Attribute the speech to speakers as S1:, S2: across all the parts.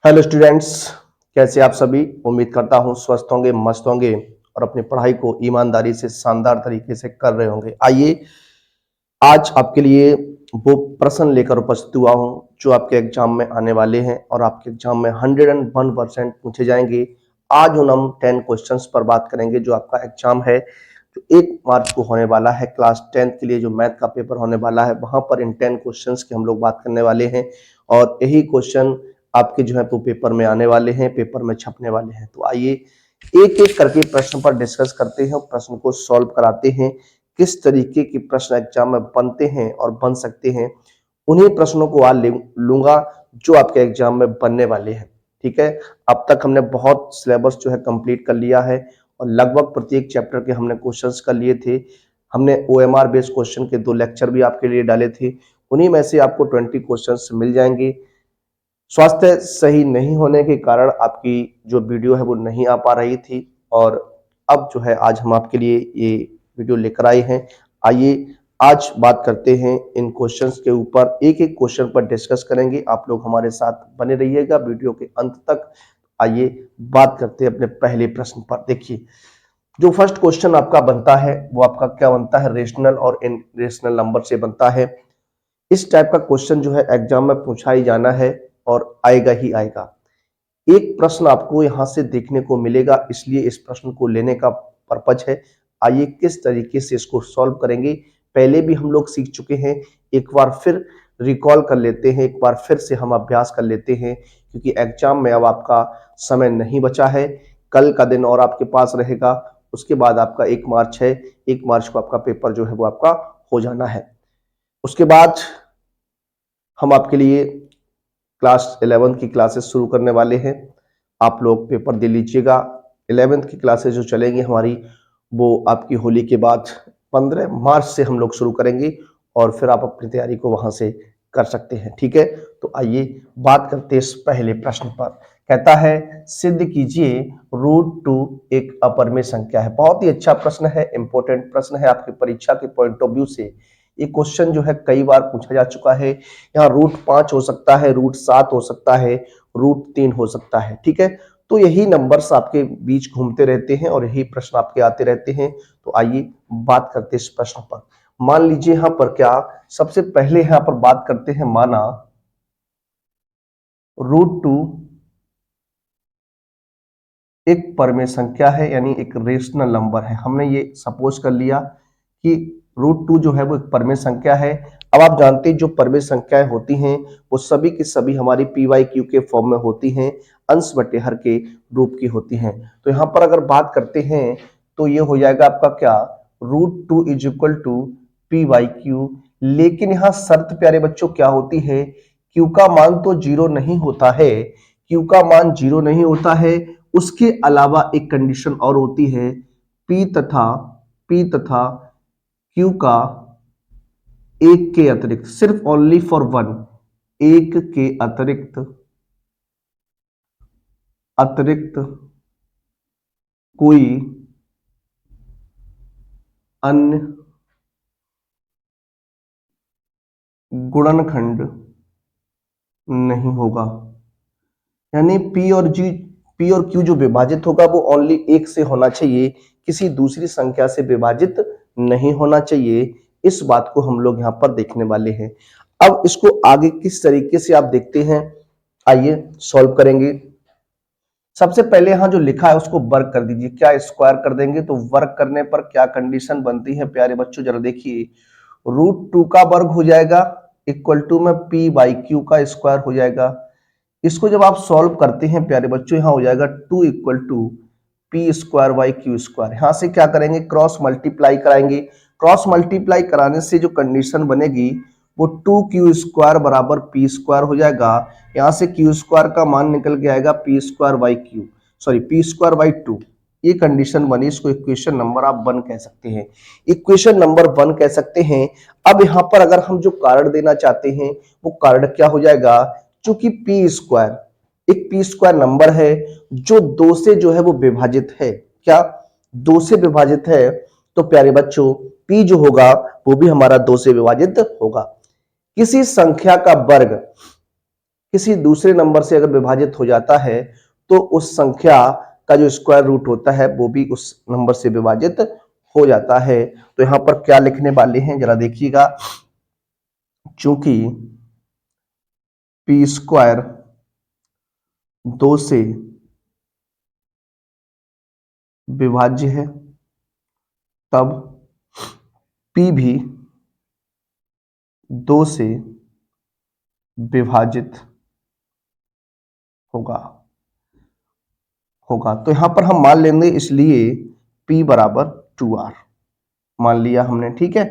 S1: Hello students, कैसे आप सभी। उम्मीद करता हूं स्वस्थ होंगे, मस्त होंगे और अपनी पढ़ाई को ईमानदारी से शानदार तरीके से कर रहे होंगे। आइए आज आपके लिए वो प्रश्न लेकर उपस्थित हुआ हूं जो आपके एग्जाम में आने वाले हैं और आपके एग्जाम में 101% पूछे जाएंगे। आज हम 10 क्वेश्चंस पर बात करेंगे जो आपका एग्जाम है, जो 1 मार्च को होने वाला है। क्लास 10th के लिए जो मैथ का पेपर होने वाला है, वहां पर इन 10 क्वेश्चंस की हम लोग बात करने वाले हैं और यही क्वेश्चन आपके जो है वो पेपर में आने वाले हैं, पेपर में छपने वाले हैं। तो आइए एक एक करके प्रश्न पर डिस्कस करते हैं, प्रश्न को सॉल्व कराते हैं। किस तरीके के प्रश्न एग्जाम में बनते हैं और बन सकते हैं, उन्हीं प्रश्नों को आज लूंगा जो आपके एग्जाम में बनने वाले हैं। ठीक है, अब तक हमने बहुत सिलेबस जो है कंप्लीट कर लिया है और लगभग प्रत्येक चैप्टर के हमने क्वेश्चंस कर लिए थे। हमने OMR बेस्ड क्वेश्चन के 2 लेक्चर भी आपके लिए डाले थे, उन्हीं में से आपको 20 क्वेश्चंस मिल जाएंगे। स्वास्थ्य सही नहीं होने के कारण आपकी जो वीडियो है वो नहीं आ पा रही थी और अब जो है आज हम आपके लिए ये वीडियो लेकर आए हैं। आइए आज बात करते हैं इन क्वेश्चंस के ऊपर, एक एक क्वेश्चन पर डिस्कस करेंगे। आप लोग हमारे साथ बने रहिएगा वीडियो के अंत तक। आइए बात करते हैं अपने पहले प्रश्न पर। देखिए, जो फर्स्ट क्वेश्चन आपका बनता है वो आपका क्या बनता है, रेशनल और इनरेशनल नंबर से बनता है। इस टाइप का क्वेश्चन जो है एग्जाम में पूछा ही जाना है और आएगा ही आएगा। एक प्रश्न आपको यहां से देखने को मिलेगा, इसलिए इस प्रश्न को लेने का पर्पज है। आइए किस तरीके से इसको सॉल्व करेंगे, पहले भी हम लोग सीख चुके हैं, एक बार फिर रिकॉल कर लेते हैं, एक बार फिर से हम अभ्यास कर लेते हैं, क्योंकि एग्जाम में अब आपका समय नहीं बचा है। कल का दिन और आपके पास रहेगा, उसके बाद आपका 1 मार्च है। 1 मार्च को आपका पेपर जो है वो आपका हो जाना है। उसके बाद हम आपके लिए क्लास 11 की क्लासेस शुरू करने वाले हैं। आप लोग पेपर दे लीजिएगा। 11th की क्लासेस जो चलेंगी हमारी, वो आपकी होली के बाद 15 मार्च से हम लोग शुरू करेंगे और फिर आप अपनी तैयारी को वहां से कर सकते हैं। ठीक है, तो आइए बात करते हैं इस पहले प्रश्न पर। कहता है सिद्ध कीजिए √2 एक अपरिमेय संख्या है। बहुत ही अच्छा प्रश्न है, इंपॉर्टेंट प्रश्न है आपकी परीक्षा के पॉइंट ऑफ व्यू से। ये क्वेश्चन जो है कई बार पूछा जा चुका है। यहाँ √5 हो सकता है, √7 हो सकता है, √3 हो सकता है। ठीक है, तो यही नंबर्स आपके बीच घूमते रहते हैं और यही प्रश्न आपके आते रहते हैं। तो आइए बात करते हैं इस प्रश्न पर। मान लीजिए यहां पर क्या, सबसे पहले यहां पर बात करते हैं, माना √2 एक परिमेय संख्या है, यानी एक रेशनल नंबर है। हमने ये सपोज कर लिया कि √2 जो है वो एक परिमेय संख्या है। अब आप जानते हैं जो परिमेय संख्याएं होती हैं वो सभी की सभी हमारी PYQ के फॉर्म में होती हैं, अंश बटे हर के रूप की होती हैं। तो यहां पर अगर बात करते हैं तो ये हो जाएगा आपका क्या, √2 इज इक्वल टू PYQ। लेकिन यहां शर्त प्यारे बच्चों क्या होती है, Q का मान तो 0 नहीं होता है, Q का मान 0 नहीं होता है। उसके अलावा एक कंडीशन और होती है, P तथा Q का एक के अतिरिक्त, सिर्फ ओनली फॉर वन, एक के अतिरिक्त कोई अन्य गुणनखंड नहीं होगा। यानी P और Q जो विभाजित होगा वो ओनली एक से होना चाहिए, किसी दूसरी संख्या से विभाजित नहीं होना चाहिए। इस बात को हम लोग यहां पर देखने वाले हैं। अब इसको आगे किस तरीके से आप देखते हैं, आइए सॉल्व करेंगे। सबसे पहले यहां जो लिखा है उसको वर्क कर दीजिए। क्या स्क्वायर कर देंगे, तो वर्क करने पर क्या कंडीशन बनती है प्यारे बच्चों, जरा देखिए। √2 का वर्ग हो जाएगा इक्वल टू में P/Q का स्क्वायर हो जाएगा। इसको जब आप सॉल्व करते हैं प्यारे बच्चों, यहां हो जाएगा 2 इक्वल टू P²/Q²। यहां से क्या करेंगे, क्रॉस मल्टीप्लाई कराएंगे। क्रॉस मल्टीप्लाई कराने से जो कंडीशन बनेगी वो 2Q² बराबर P² हो जाएगा। यहां से Q² का मान निकल के आएगा P²/2। ये कंडीशन बनी, इसको इक्वेशन नंबर आप 1 कह सकते हैं, इक्वेशन नंबर 1 कह सकते हैं। अब यहां पर अगर हम जो कारण देना चाहते हैं वो कारण क्या हो जाएगा, चूंकि P² एक P² नंबर है जो 2 से जो है वो विभाजित है। क्या 2 से विभाजित है, तो प्यारे बच्चों P जो होगा वो भी हमारा 2 से विभाजित होगा। किसी संख्या का वर्ग किसी दूसरे नंबर से अगर विभाजित हो जाता है तो उस संख्या का जो स्क्वायर रूट होता है वो भी उस नंबर से विभाजित हो जाता है। तो यहां पर क्या लिखने वाले हैं जरा देखिएगा, चूंकि पी स्क्वायर 2 से विभाज्य है तब पी भी 2 से विभाजित होगा होगा तो यहां पर हम मान लेंगे, इसलिए P बराबर 2R मान लिया हमने। ठीक है,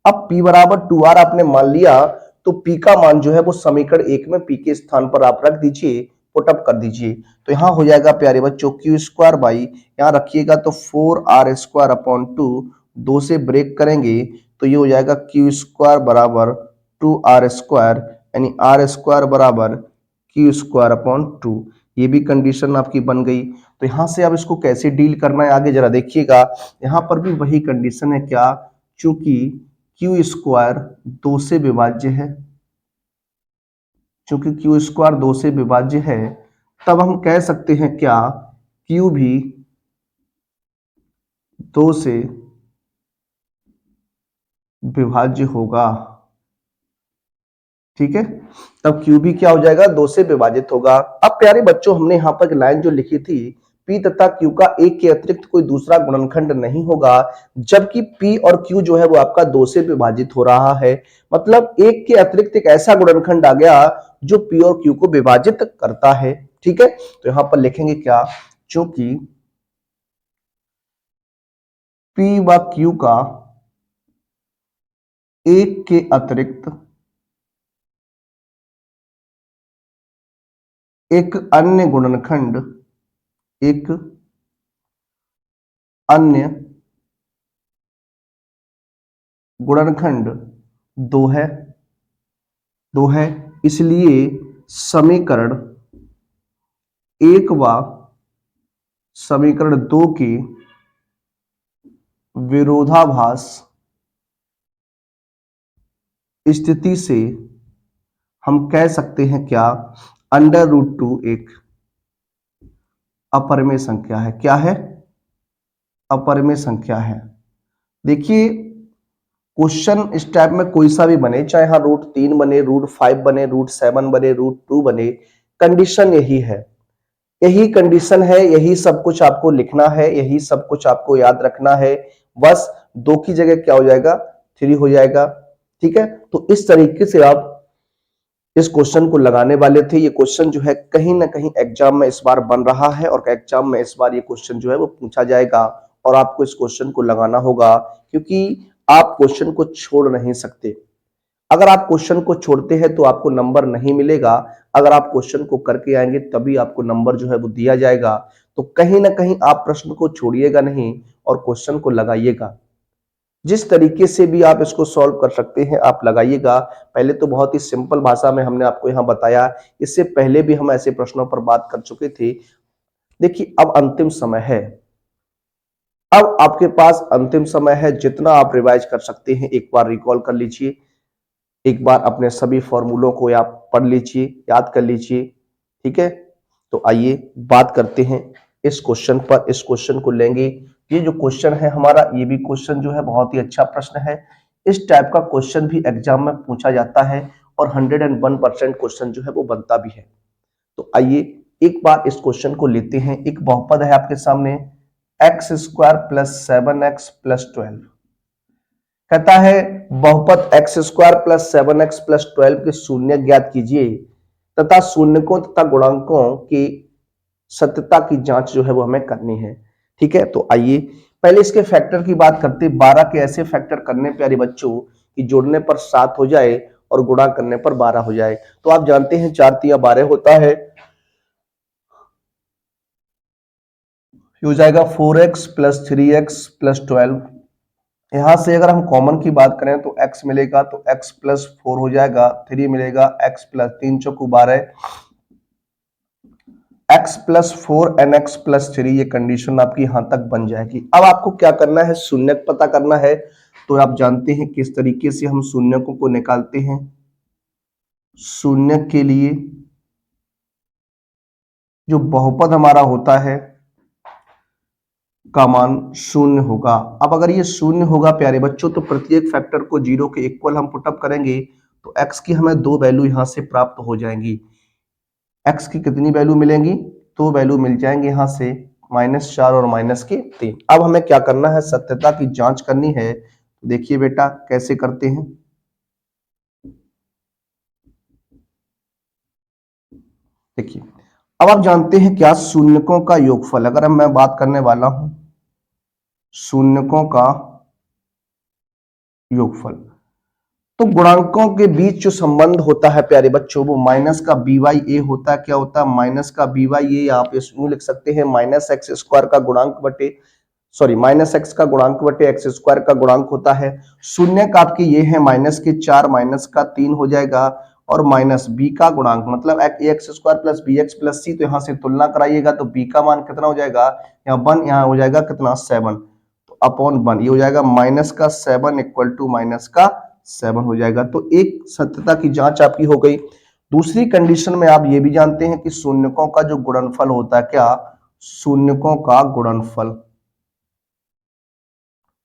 S1: अब P बराबर 2R आपने मान लिया तो P का मान जो है वो समीकरण 1 में P के स्थान पर आप रख दीजिए, पुटअप कर दीजिए। तो यहां हो जाएगा प्यारे बच्चों क्यू स्क्वायर बाई, यहां रखिएगा तो 4R स्क्वायर अपॉन 2, 2 से ब्रेक करेंगे तो ये हो जाएगा क्यू स्क्वायर बराबर 2R स्क्वायर, यानी R स्क्वायर बराबर क्यू स्क्वायर अपॉन 2। ये भी कंडीशन आपकी बन गई। तो यहां से अब इसको कैसे डील करना है आगे जरा देखिएगा, यहां पर भी वही कंडीशन है क्या, चूंकि क्यू स्क्वायर 2 से विभाज्य है, चूंकि क्यू स्क्वायर 2 से विभाज्य है तब हम कह सकते हैं क्या, क्यू भी 2 से विभाज्य होगा। ठीक है, तब क्यू भी क्या हो जाएगा, 2 से विभाजित होगा। अब प्यारे बच्चों हमने यहां पर लाइन जो लिखी थी, P तथा Q का एक के अतिरिक्त कोई दूसरा गुणनखंड नहीं होगा, जबकि P और Q जो है वो आपका 2 से विभाजित हो रहा है। मतलब एक के अतिरिक्त एक ऐसा गुणनखंड आ गया जो P और Q को विभाजित करता है। ठीक है, तो यहां पर लिखेंगे क्या, चूंकि P व Q का एक के अतिरिक्त एक अन्य गुणनखंड, एक अन्य गुणनखंड 2 है, 2 है, इसलिए समीकरण 1 व समीकरण 2 के विरोधाभास स्थिति से हम कह सकते हैं क्या, अंडर रूट 2 एक अपरिमेय संख्या है। क्या है, अपरिमेय संख्या है। देखिए क्वेश्चन इस टाइप में कोई सा भी बने, चाहे हाँ रूट 3 बने, रूट 5 बने, रूट 7 बने, रूट 2 बने, कंडीशन यही है, यही कंडीशन है, यही सब कुछ आपको लिखना है, यही सब कुछ आपको याद रखना है। बस 2 की जगह क्या हो जाएगा, 3 हो जाएगा। ठीक है, तो इस तरीके से आप इस क्वेश्चन को लगाने वाले थे। ये क्वेश्चन जो है कहीं ना कहीं एग्जाम में इस बार बन रहा है और एग्जाम में इस बार ये क्वेश्चन जो है वो पूछा जाएगा और आपको इस क्वेश्चन को लगाना होगा, क्योंकि आप क्वेश्चन को छोड़ नहीं सकते। अगर आप क्वेश्चन को छोड़ते हैं तो आपको नंबर नहीं मिलेगा, अगर आप क्वेश्चन को करके आएंगे तभी आपको नंबर जो है वो दिया जाएगा। तो कहीं ना कहीं आप प्रश्न को छोड़िएगा नहीं और क्वेश्चन को लगाइएगा। जिस तरीके से भी आप इसको सॉल्व कर सकते हैं आप लगाइएगा। पहले तो बहुत ही सिंपल भाषा में हमने आपको यहां बताया, इससे पहले भी हम ऐसे प्रश्नों पर बात कर चुके थे। देखिए अब अंतिम समय है, अब आपके पास अंतिम समय है, जितना आप रिवाइज कर सकते हैं एक बार रिकॉल कर लीजिए, एक बार अपने सभी फॉर्मूलों को आप पढ़ लीजिए, याद कर लीजिए। ठीक है, तो आइए बात करते हैं इस क्वेश्चन पर। इस क्वेश्चन को लेंगे, ये जो क्वेश्चन है हमारा, ये भी क्वेश्चन जो है बहुत ही अच्छा प्रश्न है। इस टाइप का क्वेश्चन भी एग्जाम में पूछा जाता है और 101% क्वेश्चन जो है वो बनता भी है। तो आइए एक बार इस क्वेश्चन को लेते हैं। एक बहुपद है आपके सामने, x square plus 7x plus 12। कहता है बहुपद x square plus 7x plus 12 के शून्य ज्ञात कीजिए तथा शून्यकों तथा गुणांकों की सत्यता की जांच जो है वो हमें करनी है। ठीक है, तो आइए पहले इसके फैक्टर की बात करते हैं। 12 के ऐसे फैक्टर करने प्यारे बच्चों कि जोड़ने पर 7 हो जाए और गुणा करने पर 12 हो जाए। तो आप जानते हैं 4 तिया 12 होता है, हो जाएगा 4x प्लस 3x प्लस 12। यहां से अगर हम कॉमन की बात करें तो x मिलेगा तो x प्लस 4 हो जाएगा, 3 मिलेगा, x प्लस 3 चौकू 12, x plus 4 and x plus 3, ये कंडीशन आपकी यहां तक बन जाएगी। अब आपको क्या करना है, शून्य पता करना है। तो आप जानते हैं किस तरीके से हम शून्यकों को निकालते हैं। शून्य के लिए जो बहुपद हमारा होता है का मान शून्य होगा। अब अगर ये शून्य होगा प्यारे बच्चों, तो प्रत्येक फैक्टर को जीरो के इक्वल हम पुटअप करेंगे तो x की हमें दो वैल्यू यहां से प्राप्त हो जाएंगी। x की कितनी वैल्यू मिलेंगी? दो वैल्यू मिल जाएंगे यहां से, -4 और -3। अब हमें क्या करना है? सत्यता की जांच करनी है। देखिए बेटा कैसे करते हैं। देखिए, अब आप जानते हैं क्या, शून्यकों का योगफल, अगर मैं बात करने वाला हूं शून्यकों का योगफल, तो गुणांकों के बीच जो संबंध होता है प्यारे बच्चों, वो माइनस का बी वाई ए होता है। क्या होता है? माइनस का बी वाई ए। आप इसमें लिख सकते हैं -x² का गुणांक बटे, सॉरी, -x का गुणांक बटे x² का गुणांक होता है। शून्य का आपके ये है -4 -3 हो जाएगा, और माइनस बी का गुणांक मतलब ax² प्लस bx प्लस सी। तो यहां से तुलना कराइएगा तो b का मान कितना हो जाएगा? यहाँ 1, यहाँ हो जाएगा कितना? 7, तो अपॉन 1 ये हो जाएगा -7 इक्वल टू -7 हो जाएगा। तो एक सत्यता की जांच आपकी हो गई। दूसरी कंडीशन में आप ये भी जानते हैं कि शून्यकों का जो गुणनफल होता है, क्या? शून्यकों का गुणनफल,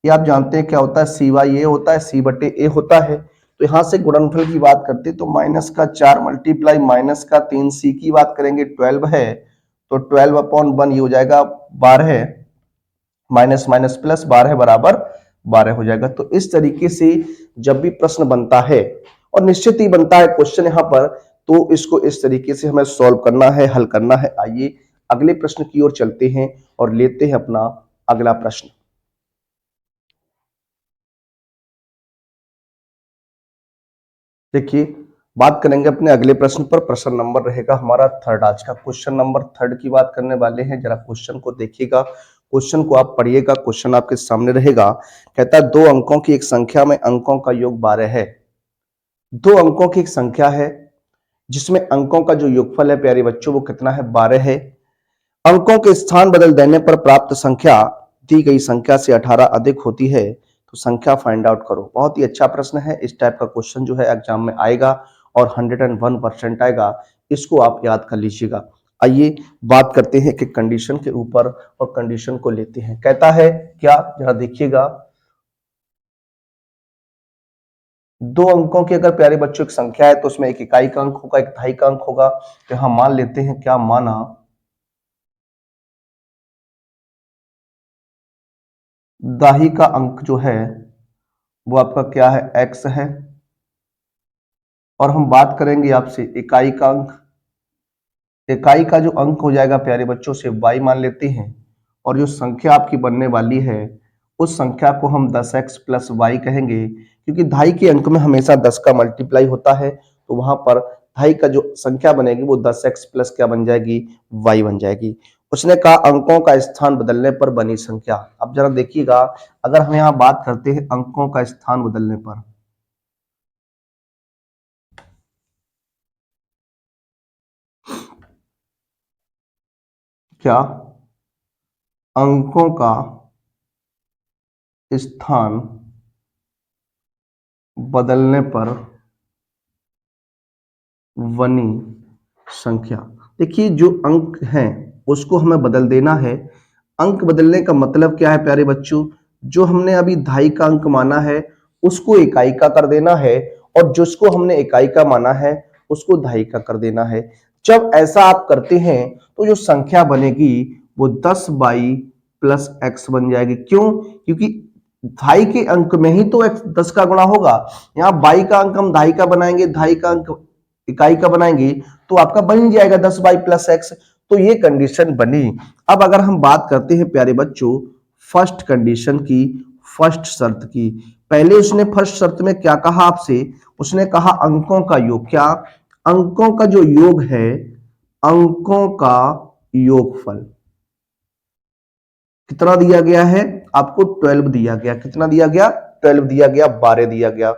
S1: ये आप जानते हैं क्या होता है? सी वाई ए होता है, सी बटे ए होता है। तो यहां से गुणनफल की बात करते तो -4 मल्टीप्लाई -3 सी की बात करेंगे 12 है, तो 12/1 ये हो जाएगा 12, माइनस माइनस प्लस 12 बराबर 12 हो जाएगा। तो इस तरीके से जब भी प्रश्न बनता है, और निश्चित ही बनता है क्वेश्चन यहां पर, तो इसको इस तरीके से हमें सॉल्व करना है, हल करना है। आइए अगले प्रश्न की ओर चलते हैं और लेते हैं अपना अगला प्रश्न। देखिए, बात करेंगे अपने अगले प्रश्न पर। प्रश्न नंबर रहेगा हमारा 3 आज का। क्वेश्चन नंबर 3 की बात करने वाले हैं। जरा क्वेश्चन को देखिएगा, क्वेश्चन को आप पढ़िएगा, क्वेश्चन आपके सामने रहेगा। कहता है 2 अंकों की एक संख्या में अंकों का योग 12 है। 2 अंकों की एक संख्या है जिसमें अंकों का जो योगफल है प्यारे बच्चों वो कितना है? 12 है। अंकों के स्थान बदल देने पर प्राप्त संख्या दी गई संख्या से 18 अधिक होती है, तो संख्या फाइंड आउट करो। बहुत ही अच्छा प्रश्न है। इस टाइप का क्वेश्चन जो है एग्जाम में आएगा और 101% आएगा। इसको आप याद कर लीजिएगा। आइए बात करते हैं कि कंडीशन के ऊपर, और कंडीशन को लेते हैं। कहता है क्या? जरा देखिएगा, 2 अंकों की अगर प्यारे बच्चों की संख्या है तो उसमें एक इकाई का अंक होगा, एक दहाई का अंक होगा। तो यहां मान लेते हैं, क्या माना, दाही का अंक जो है वो आपका क्या है? x है। और हम बात करेंगे आपसे इकाई का अंक। इकाई का जो अंक हो जाएगा प्यारे बच्चों से y मान लेते हैं। और जो संख्या आपकी बनने वाली है उस संख्या को हम 10x प्लस वाई कहेंगे, क्योंकि दहाई के अंक में हमेशा 10 का मल्टीप्लाई होता है। तो वहां पर दहाई का जो संख्या बनेगी वो 10x प्लस क्या बन जाएगी? y बन जाएगी। उसने कहा अंकों का स्थान बदलने पर बनी संख्या। अब जरा देखिएगा, अगर हम यहाँ बात करते हैं अंकों का स्थान बदलने पर, क्या अंकों का स्थान बदलने पर बनी संख्या। देखिए, जो अंक हैं उसको हमें बदल देना है। अंक बदलने का मतलब क्या है प्यारे बच्चों? जो हमने अभी दहाई का अंक माना है उसको इकाई का कर देना है, और जिसको हमने इकाई का माना है उसको दहाई का कर देना है। जब ऐसा आप करते हैं तो जो संख्या बनेगी वो 10 बाई प्लस एक्स बन जाएगी। क्यों? क्योंकि दहाई के अंक में ही तो x 10 का गुणा होगा। यहाँ बाई का अंक हम दहाई का बनाएंगे, दहाई का अंक इकाई का बनाएंगे, तो आपका बन जाएगा 10 बाई प्लस एक्स। तो ये कंडीशन बनी। अब अगर हम बात करते हैं प्यारे बच्चों फर्स्ट कंडीशन की, फर्स्ट शर्त की, पहले उसने फर्स्ट शर्त में क्या कहा आपसे? उसने कहा अंकों का योग। क्या? अंकों का जो योग है, अंकों का योगफल कितना दिया गया है आपको? 12 दिया गया। कितना दिया गया? 12 दिया गया, 12 दिया गया।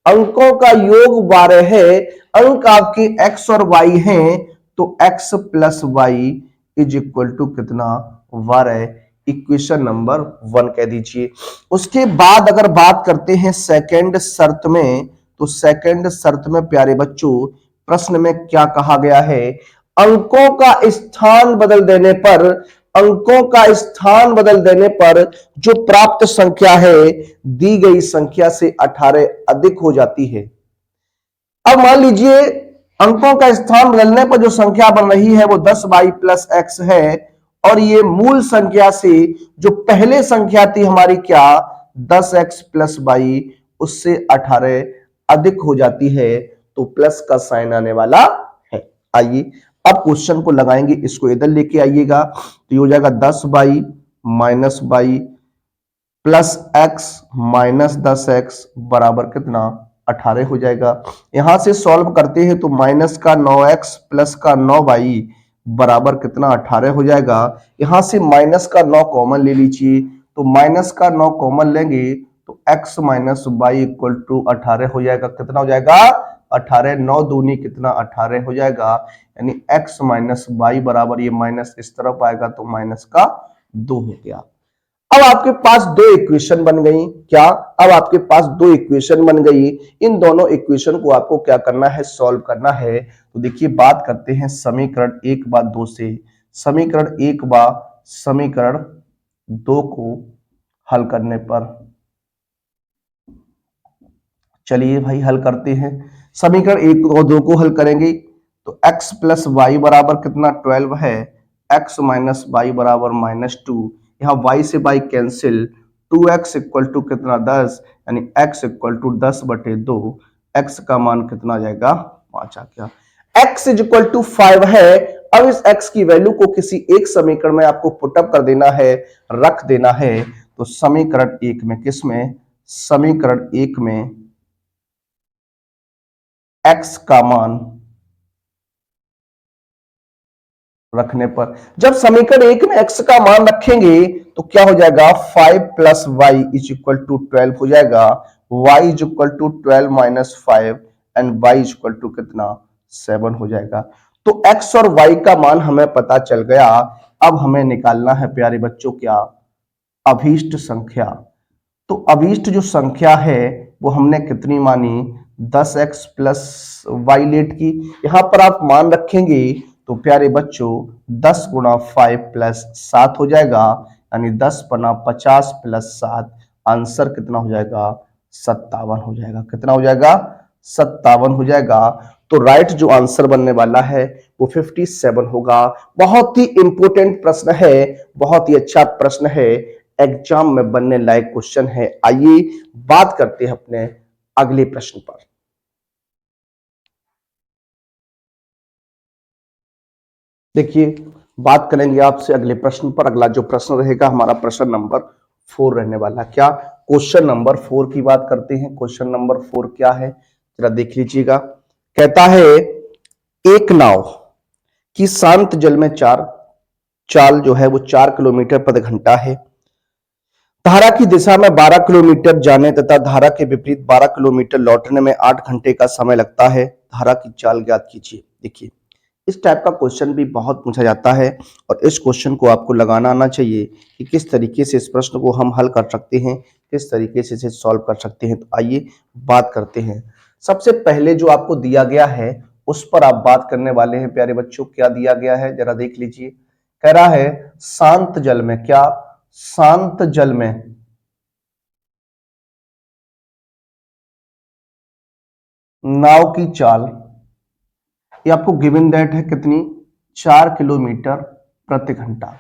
S1: अंकों का योग 12 है, अंक आपके x और y हैं, तो x plus y is equal to कितना? 12। इक्वेशन नंबर 1 कह दीजिए। उसके बाद अगर बात करते हैं सेकंड शर्त में, तो सेकंड शर्त में प्यारे बच्चों प्रश्न में क्या कहा गया है? अंकों का स्थान बदल देने पर, अंकों का स्थान बदल देने पर जो प्राप्त संख्या है दी गई संख्या से 18 अधिक हो जाती है। अब मान लीजिए अंकों का स्थान बदलने पर जो संख्या बन रही है वो 10y प्लस एक्स है, और ये मूल संख्या से जो पहले संख्या थी हमारी क्या 10x प्लस वाई, उससे 18 अधिक हो जाती है, तो प्लस का साइन आने वाला है। आइए अब क्वेश्चन को लगाएंगे, इसको इधर लेके आइएगा, तो ये हो जाएगा 10y minus y plus x minus 10x बराबर कितना 18 हो जाएगा। यहां से सॉल्व करते हैं तो माइनस का 9x प्लस का 9y बराबर कितना 18 हो जाएगा। यहां से माइनस का 9 कॉमन ले लीजिए, तो माइनस का 9 कॉमन लेंगे तो x minus y equal to 18 हो जाएगा। कितना हो जाएगा 18, 9 दूनी कितना 18 हो जाएगा, यानी x माइनस वाई बराबर, ये माइनस इस तरफ आएगा तो माइनस का 2 हो गया। अब आपके पास दो इक्वेशन बन गई, क्या अब आपके पास दो इक्वेशन बन गई। इन दोनों इक्वेशन को आपको क्या करना है, सॉल्व करना है। तो देखिए बात करते हैं समीकरण 1 बा 2 से। समीकरण 1 बा समीकरण 2 को हल करने पर, चलिए भाई हल करते हैं। समीकरण 1 और 2 को हल करेंगे तो x प्लस वाई बराबर कितना 12 है, x माइनस वाई बराबर -2, यहां y से y cancel, 2x equal to कितना 10, यानी x इक्वल टू 10/2, x का मान कितना आ जाएगा 5 आ गया। x इज इक्वल टू 5 है। अब इस x की वैल्यू को किसी एक समीकरण में आपको पुटअप कर देना है, रख देना है। तो समीकरण 1 में, किसमें, समीकरण 1 में x का मान रखने पर, जब समीकरण 1 में x का मान रखेंगे तो क्या हो जाएगा 5 plus y is equal to 12 हो जाएगा, y is equal to 12 minus 5 and y is equal to कितना 7 हो जाएगा। तो x और y का मान हमें पता चल गया। अब हमें निकालना है प्यारे बच्चों क्या, अभीष्ट संख्या। तो अभीष्ट जो संख्या है वो हमने कितनी मानी 10x प्लस वाई लेट की। यहां पर आप मान रखेंगे तो प्यारे बच्चों 10 गुणा 5 प्लस 7 हो जाएगा, यानी 10 पना 50 प्लस 7, आंसर कितना हो जाएगा 57 हो जाएगा। कितना हो जाएगा 57 हो जाएगा। तो राइट जो आंसर बनने वाला है वो 57 होगा। बहुत ही इंपॉर्टेंट प्रश्न है, बहुत ही अच्छा प्रश्न है, एग्जाम में बनने लायक क्वेश्चन है। आइए बात करते हैं अपने अगले प्रश्न पर। देखिए बात करेंगे आपसे अगले प्रश्न पर। अगला जो प्रश्न रहेगा हमारा प्रश्न नंबर 4 रहने वाला। क्या, क्वेश्चन नंबर 4 की बात करते हैं। क्वेश्चन नंबर 4 क्या है जरा देख लीजिएगा। कहता है एक नाव की शांत जल में चाल जो है वो 4 किलोमीटर प्रति घंटा है। धारा की दिशा में 12 किलोमीटर जाने तथा धारा के विपरीत 12 किलोमीटर लौटने में 8 घंटे का समय लगता है। धारा की चाल ज्ञात कीजिए। देखिए इस टाइप का क्वेश्चन भी बहुत पूछा जाता है और इस क्वेश्चन को आपको लगाना आना चाहिए कि किस तरीके से इस प्रश्न को हम हल कर सकते हैं, किस तरीके से इसे सॉल्व कर सकते हैं। तो आइए बात करते हैं। सबसे पहले जो आपको दिया गया है उस पर आप बात करने वाले हैं प्यारे बच्चों। क्या दिया गया है जरा देख लीजिए। कह रहा है शांत जल में, क्या, शांत जल में नाव की चाल, ये आपको गिवन दैट है कितनी 4 किलोमीटर प्रति घंटा।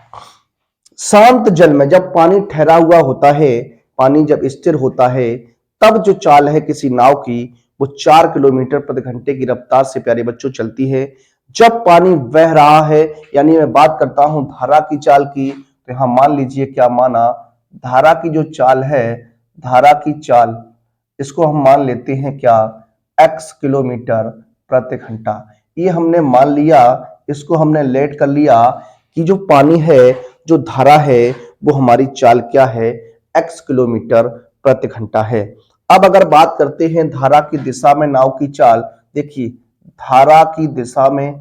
S1: शांत जल में जब पानी ठहरा हुआ होता है, पानी जब स्थिर होता है, तब जो चाल है किसी नाव की वो 4 किलोमीटर प्रति घंटे की रफ्तार से प्यारे बच्चों चलती है। जब पानी बह रहा है, यानी मैं बात करता हूं धारा की चाल की, तो यहां मान लीजिए क्या माना, धारा की जो चाल है, धारा की चाल, इसको हम मान लेते हैं क्या x किलोमीटर प्रति घंटा। ये हमने मान लिया, इसको हमने लेट कर लिया कि जो पानी है, जो धारा है, वो हमारी चाल क्या है x किलोमीटर प्रति घंटा है। अब अगर बात करते हैं धारा की दिशा में नाव की चाल, देखिए धारा की दिशा में,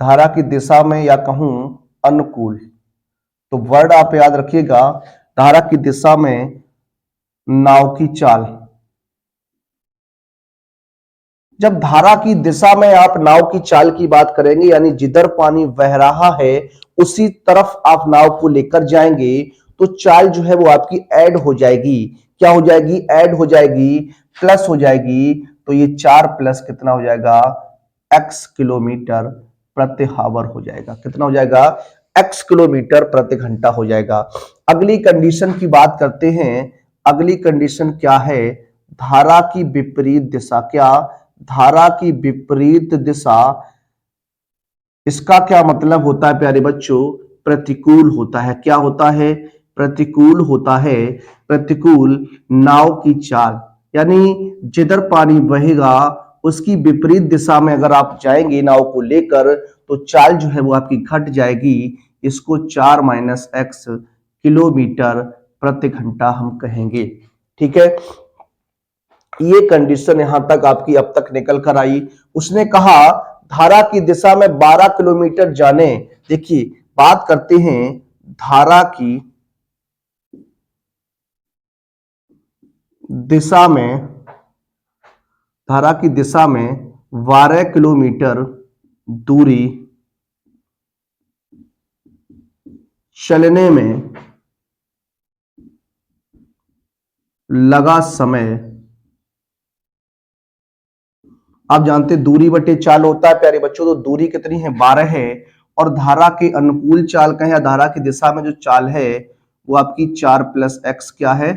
S1: धारा की दिशा में या कहूं अनुकूल, तो वर्ड आप याद रखिएगा, धारा की दिशा में नाव की चाल, जब धारा की दिशा में आप नाव की चाल की बात करेंगे, यानी जिधर पानी बह रहा है उसी तरफ आप नाव को लेकर जाएंगे, तो चाल जो है वो आपकी ऐड हो जाएगी। क्या हो जाएगी? ऐड हो जाएगी, प्लस हो जाएगी। तो ये 4 प्लस कितना हो जाएगा? x किलोमीटर प्रति हावर हो जाएगा। कितना हो जाएगा? x किलोमीटर प्रति घंटा हो जाएगा। अगली कंडीशन की बात करते हैं। अगली कंडीशन क्या है? धारा की विपरीत दिशा। क्या? धारा की विपरीत दिशा। इसका क्या मतलब होता है प्यारे बच्चों? प्रतिकूल होता है। क्या होता है? प्रतिकूल होता है। प्रतिकूल नाव की चाल, यानी जिधर पानी बहेगा उसकी विपरीत दिशा में अगर आप जाएंगे नाव को लेकर, तो चाल जो है वो आपकी घट जाएगी। इसको 4 माइनस एक्स किलोमीटर प्रति घंटा हम कहेंगे। ठीक है, ये कंडीशन यहां तक आपकी अब तक निकल कर आई। उसने कहा धारा की दिशा में 12 किलोमीटर जाने। देखिए, बात करते हैं धारा की दिशा में, धारा की दिशा में 12 किलोमीटर दूरी चलने में लगा समय। आप जानते हैं दूरी बटे चाल होता है प्यारे बच्चों, तो दूरी कितनी है? 12 है। और धारा के अनुकूल चाल कहें या धारा की दिशा में जो चाल है वो आपकी 4 प्लस एक्स क्या है?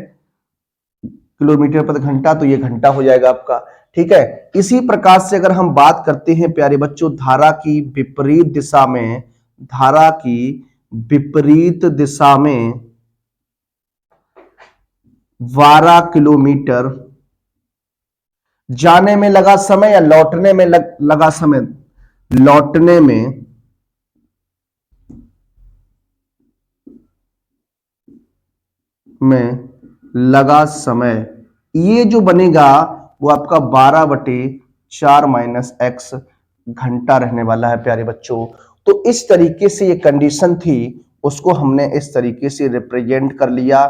S1: किलोमीटर प्रति घंटा। तो ये घंटा हो जाएगा आपका। ठीक है, इसी प्रकार से अगर हम बात करते हैं प्यारे बच्चों धारा की विपरीत दिशा में, धारा की विपरीत दिशा में 12 किलोमीटर जाने में लगा समय या लौटने में लगा समय? लौटने में लगा समय। ये जो बनेगा वो आपका 12/4 माइनस एक्स घंटा रहने वाला है प्यारे बच्चों। तो इस तरीके से ये कंडीशन थी, उसको हमने इस तरीके से रिप्रेजेंट कर लिया।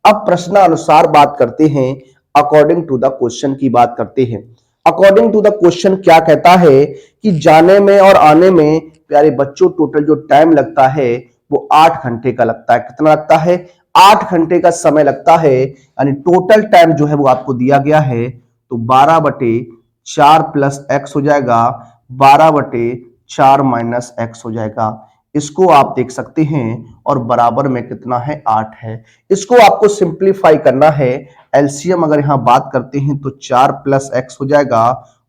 S1: अब प्रश्नानुसार बात करते हैं, अकॉर्डिंग टू द क्वेश्चन की बात करते हैं। अकॉर्डिंग टू द क्वेश्चन क्या कहता है कि जाने में और आने में प्यारे बच्चों टोटल जो टाइम लगता है वो 8 घंटे का लगता है। कितना लगता है? 8 घंटे का समय लगता है। यानी टोटल टाइम जो है वो आपको दिया गया है, तो 12/4 प्लस एक्स हो जाएगा, 12/4 माइनस एक्स हो जाएगा। इसको आप देख सकते हैं और बराबर में कितना है? 8 है। इसको आपको सिंप्लीफाई करना है। एलसीएम अगर यहां बात करते हैं तो 4 प्लस एक्स हो जाएगा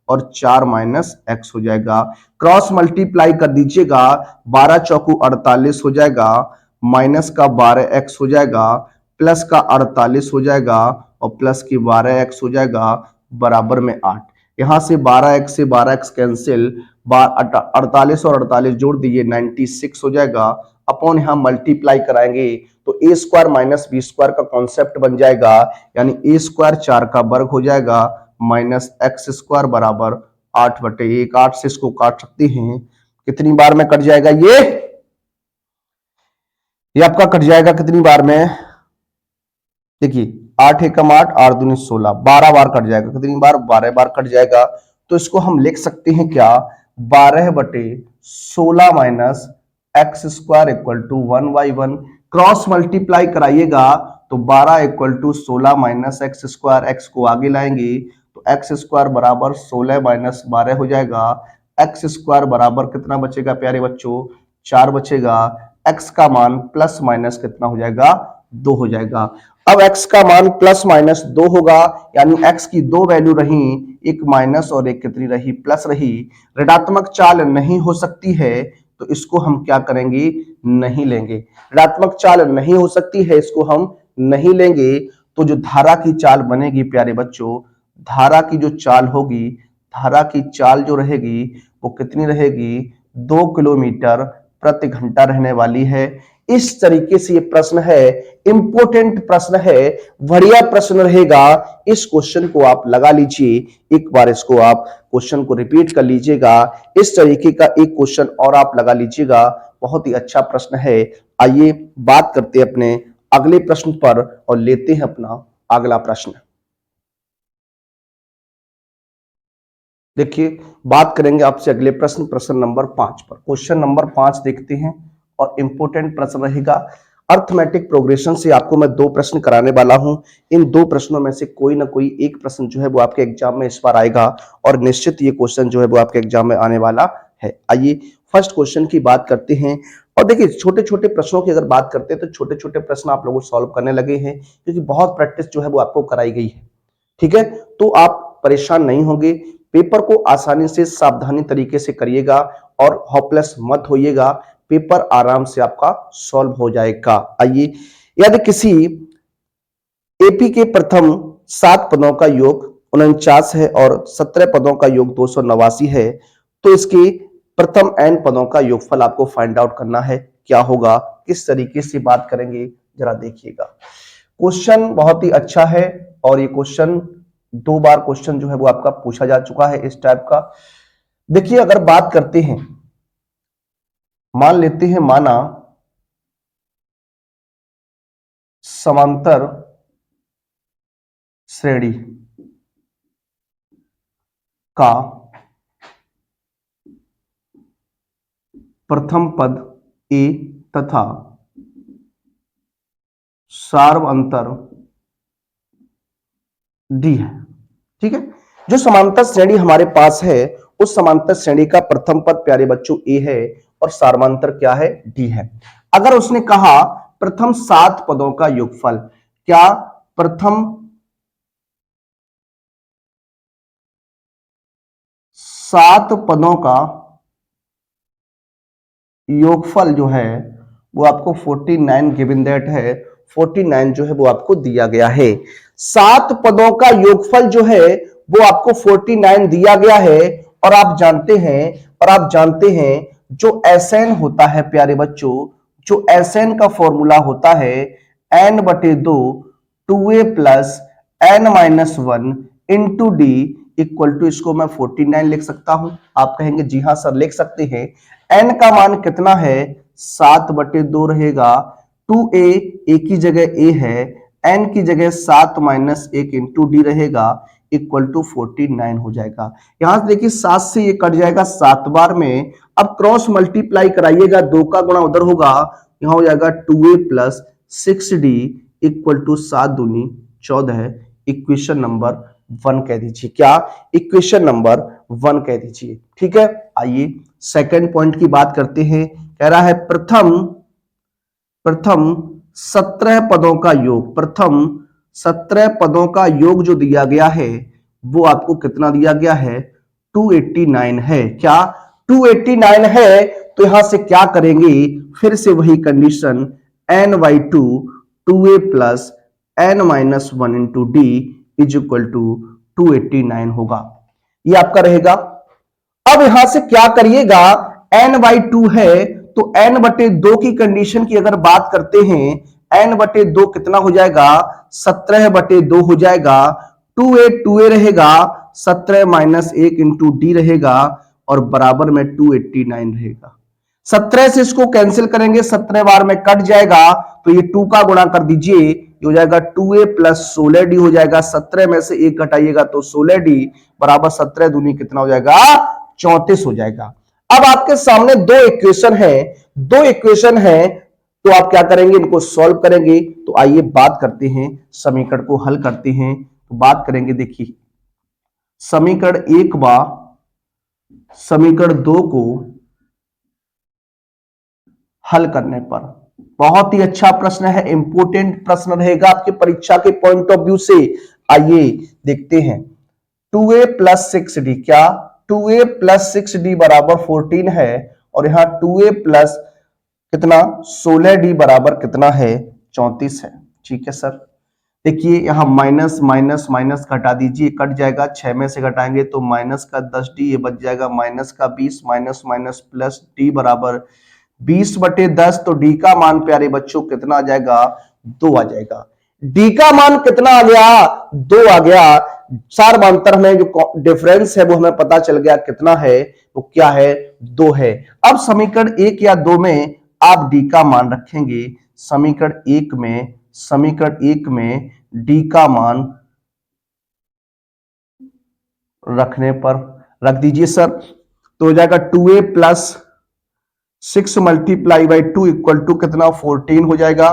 S1: और 4 माइनस एक्स हो जाएगा। क्रॉस मल्टीप्लाई कर दीजिएगा, 12 चौकू 48 हो जाएगा, माइनस का 12x हो जाएगा, प्लस का 48 हो जाएगा और प्लस की 12x हो जाएगा, बराबर में 8। यहां से 12x से 12x कैंसिल, 48 और 48 जोड़ दीजिए 96 हो जाएगा। अपॉन यहां मल्टीप्लाई कराएंगे तो ए स्क्वायर माइनस बी स्क्वायर का कॉन्सेप्ट बन जाएगा, यानी ए स्क्वायर 4 का वर्ग हो जाएगा माइनस एक्स स्क्वायर बराबर 8/1। 8 से इसको काट सकते हैं, कितनी बार में कट जाएगा? ये आपका कट जाएगा कितनी बार में? देखिए 8 एकम 8, 8 दूनी 16, 12 बार कट जाएगा। कितनी बार? 12 बार कट जाएगा। तो इसको हम लिख सकते हैं क्या? 12/16 minus X square equal to 1/1। Cross multiply कराइएगा तो 12 equal to 16 minus X square, X को आगे लाएंगे तो एक्स स्क्वायर बराबर 16 माइनस 12 हो जाएगा। एक्स स्क्वायर बराबर कितना बचेगा प्यारे बच्चों? 4 बचेगा। एक्स का मान प्लस माइनस कितना हो जाएगा? 2 हो जाएगा। अब x का मान प्लस माइनस 2 होगा, यानी x की दो वैल्यू रही, एक माइनस और एक कितनी रही? प्लस रही। ऋणात्मक चाल नहीं हो सकती है तो इसको हम क्या करेंगे? नहीं लेंगे। ऋणात्मक चाल नहीं हो सकती है, इसको हम नहीं लेंगे। तो जो धारा की चाल बनेगी प्यारे बच्चों, धारा की जो चाल होगी, धारा की चाल जो रहेगी वो कितनी रहेगी? 2 किलोमीटर प्रति घंटा रहने वाली है। इस तरीके से ये प्रश्न है, इंपॉर्टेंट प्रश्न है, बढ़िया प्रश्न रहेगा। इस क्वेश्चन को आप लगा लीजिए, एक बार इसको आप क्वेश्चन को रिपीट कर लीजिएगा। इस तरीके का एक क्वेश्चन और आप लगा लीजिएगा, बहुत ही अच्छा प्रश्न है। आइए बात करते हैं अपने अगले प्रश्न पर और लेते हैं अपना अगला प्रश्न। देखिए, बात करेंगे आपसे अगले प्रश्न, प्रश्न नंबर 5 पर। क्वेश्चन नंबर 5 देखते हैं और इंपॉर्टेंट प्रश्न रहेगा। अर्थमेटिक प्रोग्रेशन से आपको मैं 2 प्रश्न कराने वाला हूं। इन 2 प्रश्नों में से कोई ना कोई एक प्रश्न जो है वो आपके एग्जाम में इस बार आएगा और निश्चित ये क्वेश्चन जो है वो आपके एग्जाम में आने वाला है। आइए फर्स्ट क्वेश्चन की बात करते हैं। और देखिए, छोटे छोटे प्रश्नों की अगर बात करते हैं तो छोटे छोटे प्रश्न आप लोग सॉल्व करने लगे हैं, क्योंकि बहुत प्रैक्टिस जो है वो आपको कराई गई है। ठीक है, तो आप परेशान नहीं होंगे। पेपर को आसानी से सावधानी तरीके से करिएगा और होपलेस मत होइएगा। पेपर आराम से आपका सॉल्व हो जाएगा। आइए, यदि किसी एपी के प्रथम 7 पदों का योग 49 है और 17 पदों का योग 289 है, तो इसके प्रथम n पदों का योगफल आपको फाइंड आउट करना है। क्या होगा, किस तरीके से बात करेंगे, जरा देखिएगा। क्वेश्चन बहुत ही अच्छा है और ये क्वेश्चन 2 बार क्वेश्चन जो है वो आपका पूछा जा चुका है इस टाइप का। देखिए, अगर बात करते हैं, मान लेते हैं, माना समांतर श्रेणी का प्रथम पद ए तथा सार्वअंतर डी है। ठीक है, जो समांतर श्रेणी हमारे पास है उस समांतर श्रेणी का प्रथम पद प्यारे बच्चों ए है और सार्वअंतर क्या है, डी है। अगर उसने कहा प्रथम 7 पदों का योगफल, क्या प्रथम 7 पदों का योगफल जो है वो आपको 49 गिवन दैट है, 49 जो है वो आपको दिया गया है। 7 पदों का योगफल जो है वो आपको 49 दिया गया है। और आप जानते हैं जो एसएन होता है प्यारे बच्चों, जो एसएन का फॉर्मूला होता है n/2 2a plus n-1 into D equal to, इसको मैं 49 लिख सकता हूं। आप कहेंगे जी हां सर लिख सकते हैं। n का मान कितना है, 7/2 रहेगा। 2a, a की जगह a है, n की जगह 7 माइनस 1 इंटू डी रहेगा इक्वल टू 49 हो जाएगा। यहां से देखिए 7 से ये कट जाएगा 7 बार में। अब क्रॉस मल्टीप्लाई कराइएगा, 2 का गुणा उधर होगा, यहां हो जाएगा 2a plus 6d equal to 7 दूनी 14 है। इक्वेशन नंबर 1 कह दीजिए। क्या, इक्वेशन नंबर 1 कह दीजिए। ठीक है, आइए सेकंड पॉइंट की बात करते हैं। कह रहा है प्रथम 17 पदों का योग, प्रथम 17 पदों का योग जो दिया गया है वो आपको कितना दिया गया है, 289 है। क्या 289 है, तो यहां से क्या करेंगे, फिर से वही condition n/2 2a plus n-1 into D is equal to 289 होगा। ये आपका रहेगा। अब यहां से क्या करिएगा, n/2 है तो n/2 की कंडीशन की अगर बात करते हैं, n/2 कितना हो जाएगा, 17/2 हो जाएगा। 2a रहेगा, 17 माइनस 1 इंटू डी रहेगा और बराबर में 289 रहेगा। 17 से इसको कैंसिल करेंगे, 17 बार में कट जाएगा, तो ये 2 का गुणा कर दीजिए, ये हो जाएगा 2a प्लस 16d हो जाएगा। 17 में से 1 घटाइएगा तो 16d बराबर 17 दूनी कितना हो जाएगा, 34 हो जाएगा। अब आपके सामने 2 इक्वेशन है, 2 इक्वेशन है, तो आप क्या करेंगे, इनको सॉल्व करेंगे। तो आइए बात करते हैं, समीकरण को हल करते हैं। तो बात करेंगे, देखिए समीकरण 1 व समीकरण 2 को हल करने पर, बहुत ही अच्छा प्रश्न है, इंपोर्टेंट प्रश्न रहेगा आपकी परीक्षा के पॉइंट ऑफ व्यू से। आइए देखते हैं, 2a प्लस 6d, क्या 2a प्लस 6d बराबर 14 है और यहां 2a प्लस कितना 16d बराबर कितना है, 34 है। ठीक है सर, देखिए यहां माइनस माइनस माइनस घटा दीजिए, कट जाएगा, 6 में से घटाएंगे तो माइनस का 10d, ये बच जाएगा माइनस का 20, माइनस माइनस प्लस d बराबर 20/10। तो डी का मान प्यारे बच्चों कितना आ जाएगा, 2 आ जाएगा। डी का मान कितना आ गया, 2 आ गया। सार्वअंतर में जो डिफरेंस है वो हमें पता चल गया कितना है, वो क्या है, 2 है। अब समीकरण 1 या 2 में आप डी का मान रखेंगे। समीकरण 1 में डी का मान रखने पर रख दीजिए सर, तो हो जाएगा 2a plus 6 multiply by 2 equal to कितना 14 हो जाएगा।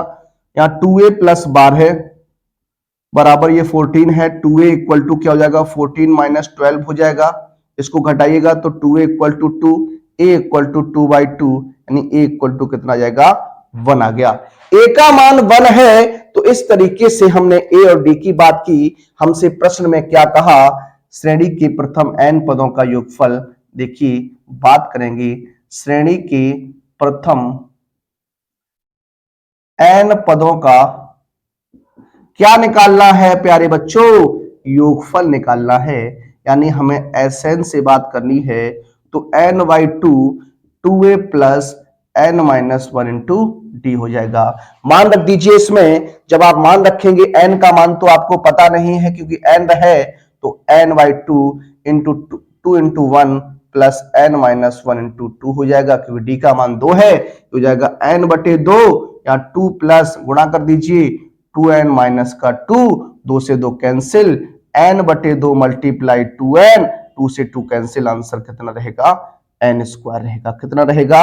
S1: यहाँ 2a प्लस 12 बराबर ये 14 है। 2a इक्वल टू क्या हो जाएगा 14 माइनस 12 हो जाएगा। इसको घटाइएगा तो 2a equal to 2, a equal to 2 by 2, यानी a इक्वल टू कितना आ जाएगा 1 आ गया। a का मान 1 है, तो इस तरीके से हमने a और d की बात की। हमसे प्रश्न में क्या कहा, श्रेणी के प्रथम n पदों का योगफल। देखिए बात करेंगे श्रेणी के प्रथम n पदों का क्या निकालना है प्यारे बच्चों, योगफल निकालना है। यानी हमें Sn से बात करनी है, तो n by 2 2a plus n minus 1 into D हो जाएगा। मान रख दीजिए इसमें, जब आप मान रखेंगे n का मान तो आपको पता नहीं है क्योंकि n है, तो n by 2 into 2 into 1 plus n minus 1 into 2 हो जाएगा, क्योंकि d का मान 2 है, हो जाएगा n बटे 2, या 2 प्लस गुणा कर दीजिए 2n माइनस का 2, 2 से 2 कैंसिल, n बटे 2 मल्टीप्लाई 2n, 2 से 2 कैंसिल, आंसर कितना रहेगा n स्क्वायर रहेगा। कितना रहेगा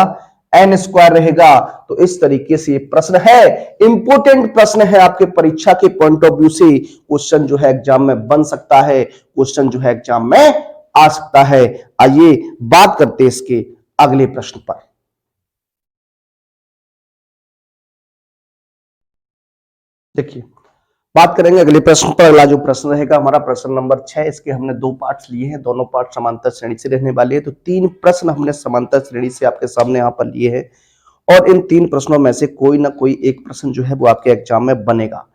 S1: n स्क्वायर रहेगा। तो इस तरीके से ये प्रश्न है, इंपोर्टेंट प्रश्न है आपके परीक्षा के पॉइंट ऑफ व्यू से। क्वेश्चन जो है एग्जाम में बन सकता है, क्वेश्चन जो है एग्जाम में आ सकता है। आइए बात करते हैं इसके अगले प्रश्न पर। देखिए बात करेंगे अगले प्रश्न पर। अगला जो प्रश्न रहेगा हमारा प्रश्न नंबर 6। इसके हमने 2 पार्ट्स लिए हैं, दोनों पार्ट समांतर श्रेणी से रहने वाले हैं। तो 3 प्रश्न हमने समांतर श्रेणी से आपके सामने यहाँ पर लिए हैं, और इन 3 प्रश्नों में से कोई ना कोई एक प्रश्न जो है वो आपके एग्जाम में बनेगा।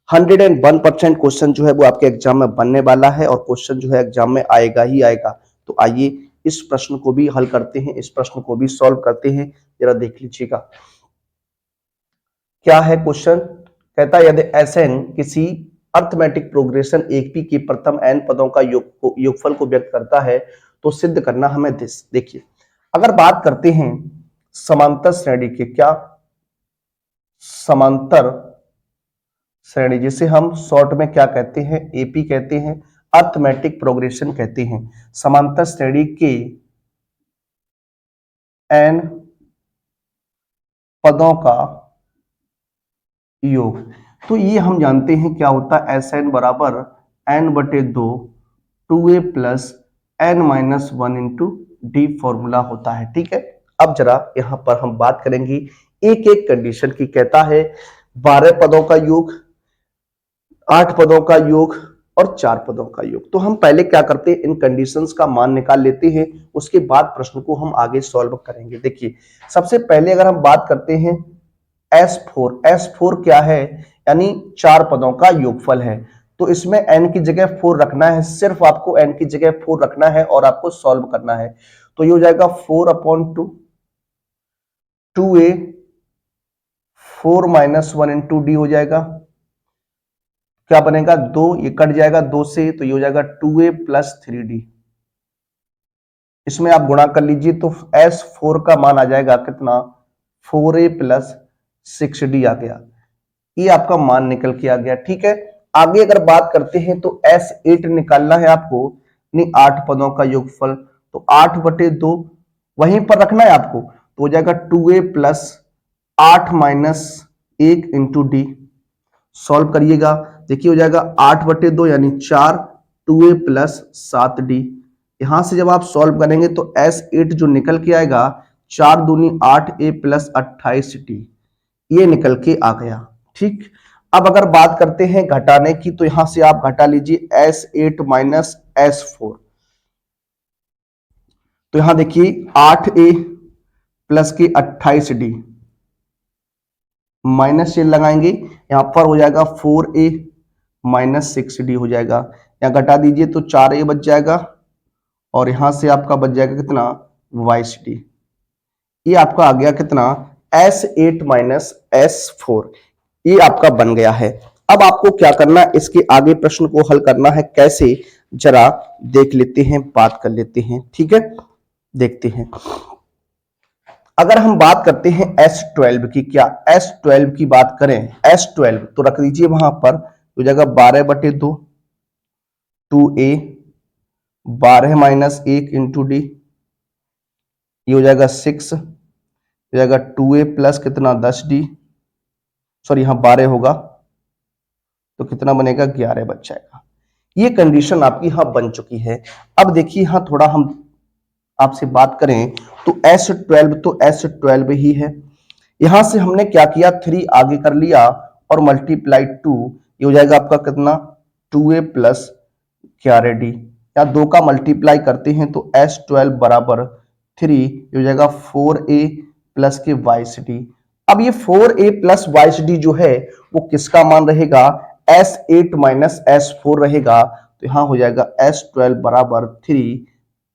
S1: 101% क्वेश्चन जो है वो आपके एग्जाम में बनने वाला है, और क्वेश्चन जो है एग्जाम में आएगा ही आएगा। तो आइए इस प्रश्न को भी हल करते हैं, इस प्रश्न को भी सॉल्व करते हैं। जरा देख लीजिएगा क्या है क्वेश्चन। कहता है यदि Sn किसी अर्थमेटिक प्रोग्रेशन एक पी के प्रथम n पदों का योगफल को व्यक्त करता है, तो सिद्ध करना हमें दिस। देखिए अगर बात करते हैं समांतर श्रेणी के, क्या समांतर श्रेणी, जिसे हम शॉर्ट में क्या कहते हैं, एपी कहते हैं, अर्थमेटिक प्रोग्रेशन कहते हैं। समांतर श्रेणी के n पदों का योग, तो ये हम जानते हैं क्या होता है, Sn बराबर n बटे 2 2a plus n minus 1 into D formula होता है। ठीक है, अब जरा यहां पर हम बात करेंगे एक एक कंडीशन की। कहता है 12 पदों का योग, 8 पदों का योग और 4 पदों का योग। तो हम पहले क्या करते हैं, इन कंडीशंस का मान निकाल लेते हैं, उसके बाद प्रश्न को हम आगे सॉल्व करेंगे। देखिए सबसे पहले अगर हम बात करते हैं S4 क्या है, यानी 4 पदों का योगफल है। तो इसमें n की जगह 4 रखना है, सिर्फ आपको n की जगह 4 रखना है और आपको सॉल्व करना है। तो ये हो जाएगा 4/2 2a 4 माइनस 1 इंटू डी हो जाएगा। क्या बनेगा 2, ये कट जाएगा 2 से, तो ये हो जाएगा 2a प्लस 3d। इसमें आप गुणा कर लीजिए तो S4 का मान आ जाएगा कितना 4a प्लस 6d आ गया। ये आपका मान निकल के आ गया। ठीक है, आगे अगर बात करते हैं तो S8 निकालना है आपको, नहीं 8 पदों का योगफल, तो 8 बटे 2 वहीं पर रखना है आपको, तो हो जाएगा 2a plus 8 minus 1 into D. Solve करिएगा, देखिए हो जाएगा 8 बटे 2 यानी 4, 2a प्लस 7d। यहां से जब आप सॉल्व करेंगे तो S8 जो निकल के आएगा 4 दूनी 8a प्लस 28d, ये निकल के आ गया। ठीक, अब अगर बात करते हैं घटाने की, तो यहां से आप घटा लीजिए S8 माइनस S4। तो यहां देखिए 8a प्लस के 28d, माइनस चिन्ह लगाएंगे, यहां पर हो जाएगा 4a माइनस 6d हो जाएगा। यहां घटा दीजिए तो 4a बच जाएगा, और यहां से आपका बच जाएगा कितना 22d। ये आपका आ गया कितना S8 माइनस S4, ये आपका बन गया है। अब आपको क्या करना है, इसके आगे प्रश्न को हल करना है कैसे, जरा देख लेते हैं, बात कर लेते हैं। ठीक है, देखते हैं। अगर हम बात करते हैं S12 की, क्या S12 की बात करें, S12 तो रख दीजिए वहां पर, तो जगह 12 बटे 2 2a 12 माइनस 1 इंटू डी, ये हो जाएगा 6, हो जाएगा 2a प्लस कितना 10d, सॉरी यहाँ 12 होगा तो कितना बनेगा 11 बच जाएगा। ये कंडीशन आपकी यहां बन चुकी है। अब देखिए यहां थोड़ा हम आपसे बात करें तो S12 तो S12 ही है। यहां से हमने क्या किया, 3 आगे कर लिया और मल्टीप्लाई 2, ये हो जाएगा आपका कितना 2a प्लस 11d, या 2 का मल्टीप्लाई करते हैं तो S12 बराबर 3, ये हो जाएगा 4a प्लस के 22d। अब ये 4a प्लस 22d जो है वो किसका मान रहेगा, S8 माइनस S4 रहेगा। तो यहां हो जाएगा S12 बराबर 3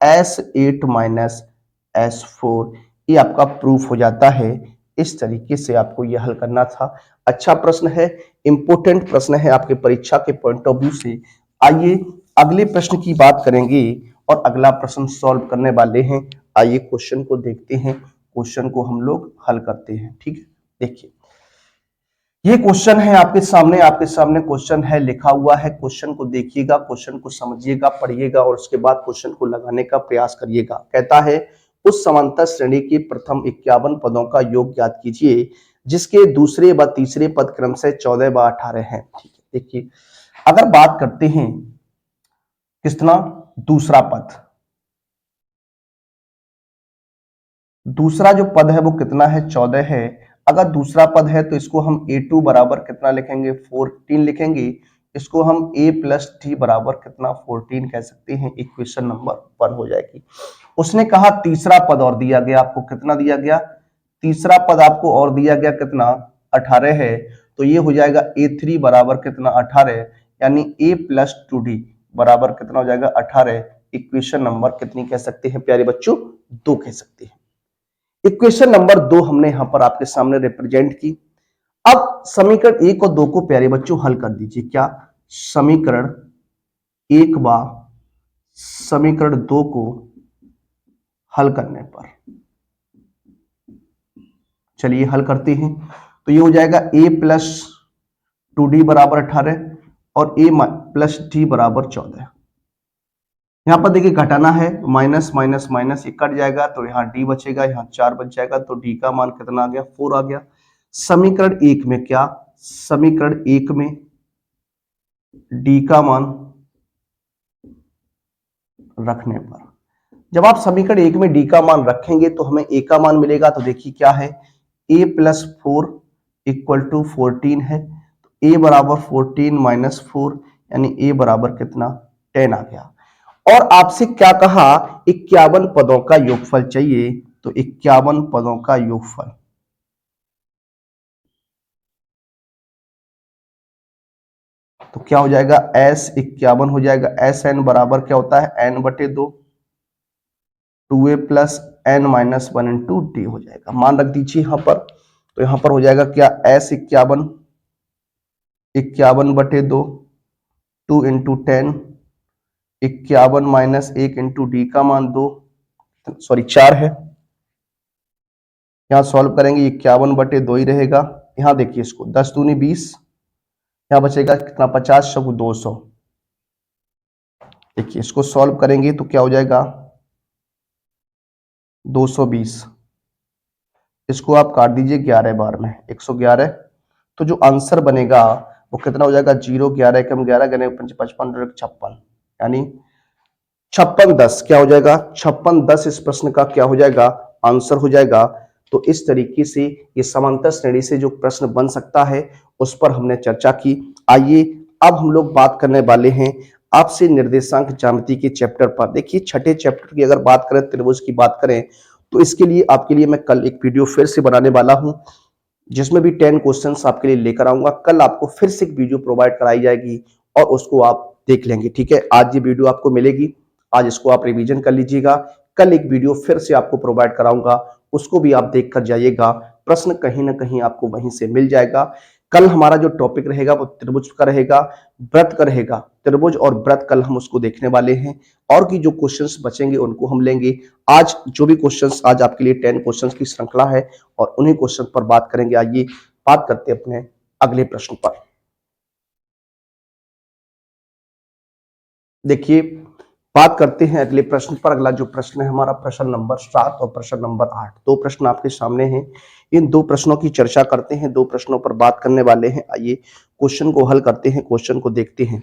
S1: S8 माइनस S4। ये आपका प्रूफ हो जाता है। इस तरीके से आपको यह हल करना था। अच्छा प्रश्न है, इंपोर्टेंट प्रश्न है आपके परीक्षा के पॉइंट ऑफ व्यू से। आइए अगले प्रश्न की बात करेंगे और अगला प्रश्न सॉल्व करने वाले हैं। आइए क्वेश्चन को देखते हैं, क्वेश्चन को हम लोग हल करते हैं। ठीक है, देखिए ये क्वेश्चन है आपके सामने क्वेश्चन है, लिखा हुआ है। क्वेश्चन को देखिएगा, क्वेश्चन को समझिएगा, पढ़िएगा और उसके बाद क्वेश्चन को लगाने का प्रयास करिएगा। कहता है उस समांतर श्रेणी के प्रथम 51 पदों का योग ज्ञात कीजिए जिसके दूसरे व तीसरे पद क्रम से 14 व 18 हैं। ठीक है, देखिए अगर बात करते हैं कितना, दूसरा पद, दूसरा जो पद है वो कितना है 14 है। अगर दूसरा पद है तो इसको हम a2 बराबर कितना लिखेंगे 14 लिखेंगे। इसको हम a प्लस टी बराबर कितना 14 कह सकते हैं। इक्वेशन नंबर 1 हो जाएगी। उसने कहा तीसरा पद और दिया गया आपको, कितना दिया गया, तीसरा पद आपको और दिया गया कितना 18 है। तो ये हो जाएगा a3 बराबर कितना 18, यानी a प्लस 2d बराबर कितना हो जाएगा 18। इक्वेशन नंबर कितनी कह सकते हैं प्यारे बच्चों, 2 कह सकते हैं। इक्वेशन नंबर 2 हमने यहां पर आपके सामने रिप्रेजेंट की। अब समीकरण 1 और 2 को प्यारे बच्चों हल कर दीजिए। क्या, समीकरण 1 व समीकरण 2 को हल करने पर, चलिए हल करते हैं। तो ये हो जाएगा a प्लस 2d बराबर 18 और a प्लस d बराबर 14। यहां पर देखिए घटाना है, माइनस माइनस माइनस ये कट जाएगा तो यहाँ d बचेगा, यहाँ 4 बच जाएगा तो d का मान कितना आ गया 4 आ गया। समीकरण 1 में क्या, समीकरण 1 में d का मान रखने पर, जब आप समीकरण 1 में d का मान रखेंगे तो हमें a का मान मिलेगा। तो देखिए क्या है, a प्लस 4 इक्वल टू 14 है। तो a बराबर 14 माइनस 4 यानी a बराबर कितना 10 आ गया। और आपसे क्या कहा, 51 पदों का योगफल चाहिए। तो 51 पदों का योगफल, तो क्या हो जाएगा S51 हो जाएगा। SN बराबर क्या होता है n/2, 2a plus n minus 1 into D हो जाएगा। मान रख दीजिए यहां पर। तो यहां पर हो जाएगा क्या, S51 51/2 2 into 10, 51 minus 1 into D का मान 2, सॉरी 4 है। यहाँ सॉल्व करेंगे 51/2 ही रहेगा। यहाँ देखिए इसको 10 दूनी 20, यहाँ बचेगा कितना 50 शगु 200। देखिए इसको सॉल्व करेंगे तो क्या हो जाएगा 220। इसको आप काट दीजिए 11 बार में 111। तो जो आंसर बनेगा वो कितना हो जाएगा 0 11 कम 11 गने 55 56, यानी 5610 क्या हो जाएगा 5610 इस प्रश्न का क्या हो जाएगा आंसर हो जाएगा। तो इस तरीके से ये समांतर श्रेणी से जो प्रश्न बन सकता है उस पर हमने चर्चा की। आइए अब हम लोग बात करने वाले हैं आपसे निर्देशांक ज्यामिति के चैप्टर पर। देखिए छठे चैप्टर की अगर बात करें, त्रिभुज की बात करें, तो इसके लिए आपके लिए मैं कल एक वीडियो फिर से बनाने वाला हूं जिसमें भी 10 क्वेश्चंस आपके लिए लेकर आऊंगा। कल आपको फिर से एक वीडियो प्रोवाइड कराई जाएगी और उसको आप देख लेंगे। ठीक है, आज ये वीडियो आपको मिलेगी, आज इसको आप रिवीजन कर लीजिएगा। कल एक वीडियो फिर से आपको प्रोवाइड कराऊंगा, उसको भी आप देख कर जाइएगा। प्रश्न कहीं ना कहीं आपको वहीं से मिल जाएगा। कल हमारा जो टॉपिक रहेगा वो त्रिभुज का रहेगा, व्रत का रहेगा। त्रिभुज और व्रत कल हम उसको देखने वाले हैं और की जो क्वेश्चंस बचेंगे उनको हम लेंगे। आज जो भी क्वेश्चंस, आज आपके लिए 10 क्वेश्चंस की श्रृंखला है और उन्हीं क्वेश्चन पर बात करेंगे। आइए बात करते हैं अपने अगले प्रश्न पर। देखिए बात करते हैं अगले प्रश्न पर। अगला जो प्रश्न है हमारा प्रश्न नंबर 7 और प्रश्न नंबर 8। दो प्रश्न आपके सामने हैं। इन दो प्रश्नों की चर्चा करते हैं, दो प्रश्नों पर बात करने वाले हैं। आइए क्वेश्चन को हल करते हैं, क्वेश्चन को देखते हैं।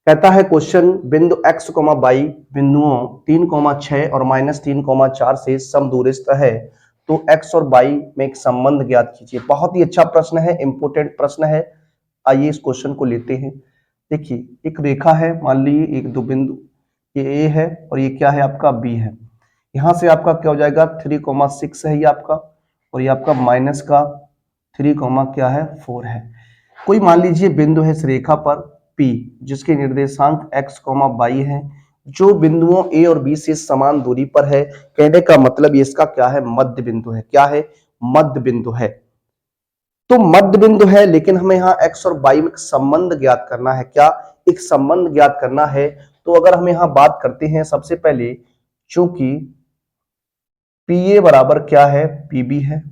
S1: कहता है क्वेश्चन, बिंदु x, y बिंदुओं 3, 6 और -3, 4 से समदूरस्थ है, तो x और y में एक संबंध ज्ञात कीजिए। बहुत ही अच्छा प्रश्न है, इंपोर्टेंट प्रश्न है। आइए इस क्वेश्चन को लेते हैं। देखिए एक रेखा है, मान लीजिए एक दो बिंदु, ये ए है और ये क्या है आपका बी है। यहां से आपका क्या हो जाएगा 3, 6 है ये आपका, और ये आपका माइनस का 3, क्या है 4 है। कोई मान लीजिए बिंदु है इस रेखा पर P, जिसके निर्देशांक x, y है, जो बिंदुओं A और B से समान दूरी पर है। कहने का मतलब ये इसका क्या है, मध्य बिंदु है। क्या है, मध्य बिंदु है। तो मध्य बिंदु है, लेकिन हमें यहाँ x और y में एक संबंध ज्ञात करना है। क्या, एक संबंध ज्ञात करना है। तो अगर हम यहाँ बात करते हैं सबसे पहले, चूंकि PA बराबर क्या है, PB है।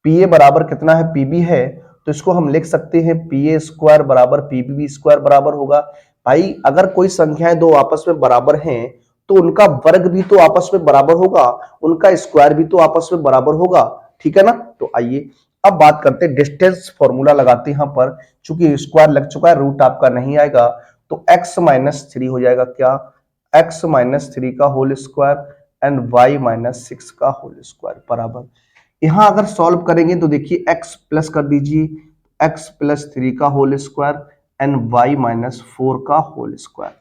S1: PA बराबर कितना है, PB है, तो इसको हम लिख सकते हैं PA स्क्वायर बराबर PB स्क्वायर बराबर होगा। भाई अगर कोई संख्याएं दो आपस में बराबर हैं तो उनका वर्ग भी तो आपस में बराबर होगा, उनका स्क्वायर भी तो आपस में बराबर होगा। ठीक है ना। तो आइए अब बात करते हैं, डिस्टेंस फॉर्मूला लगाते हैं यहाँ पर। चूंकि स्क्वायर लग चुका है, रूट आपका नहीं आएगा, तो x-3 हो जाएगा। क्या, x-3 का होल स्क्वायर एंड y-6 का होल स्क्वायर बराबर। यहां अगर सॉल्व करेंगे तो देखिए x प्लस कर दीजिए, x+3 का होल स्क्वायर एंड y-4 का होल स्क्वायर।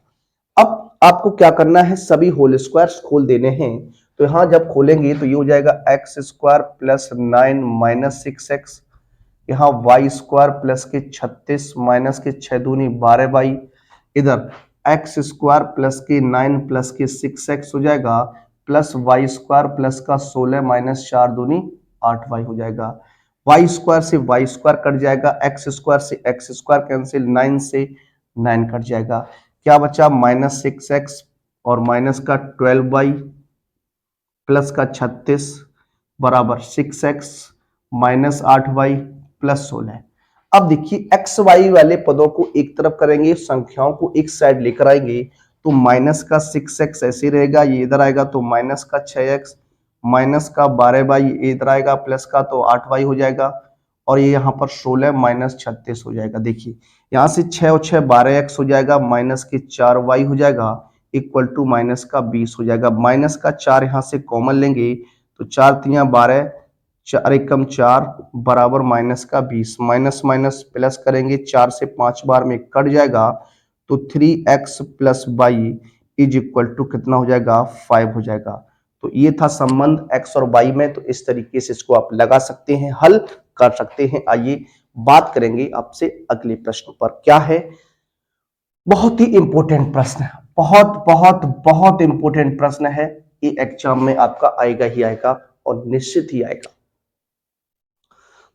S1: अब आपको क्या करना है, सभी होल स्क्वायर्स खोल देने हैं। तो यहां जब खोलेंगे तो ये हो जाएगा x square plus 9 minus 6x, यहाँ वाई स्क्वायर प्लस के 36 माइनस के 6 दूनी 12y, इधर एक्स स्क्वायर प्लस के 9 प्लस के 6x हो जाएगा, प्लस वाई स्क्वायर प्लस का 16 माइनस 4 दूनी 8y हो जाएगा। वाई स्क्वायर से वाई स्क्वायर कट जाएगा, एक्स स्क्वायर से एक्स स्क्वायर कैंसिल, 9 से 9 कट जाएगा। क्या बचा, -6x और माइनस का 12y प्लस का 36 बराबर 6x माइनस 8y प्लस 16। अब देखिए एक्स वाई वाले पदों को एक तरफ करेंगे, संख्याओं को एक साइड लेकर आएंगे, तो माइनस का 6x ऐसे रहेगा, ये इधर आएगा तो माइनस का 6x, माइनस का 12y ये इधर आएगा, प्लस का तो 8y हो जाएगा, और ये यहाँ पर 16 माइनस 36 हो जाएगा। देखिए यहाँ से 6 और 6 12x हो जाएगा, माइनस के 4y हो जाएगा, इक्वल टू माइनस का 20 हो जाएगा। माइनस का 4 यहां से कॉमन लेंगे तो 4 तिया 12, 4 एकम 4 बराबर माइनस का 20, माइनस माइनस प्लस करेंगे, 4 से 5 बार में कट जाएगा, तो 3x plus y is equal to कितना हो जाएगा, 5 हो जाएगा। तो ये था संबंध x और y में। तो इस तरीके से इसको आप लगा सकते हैं, हल कर सकते हैं। आइए बात करेंगे आपसे अगले प्रश्न पर। क्या है, बहुत ही इंपॉर्टेंट प्रश्न है, बहुत बहुत बहुत इंपॉर्टेंट प्रश्न है। ये एग्जाम में आपका आएगा ही आएगा और निश्चित ही आएगा।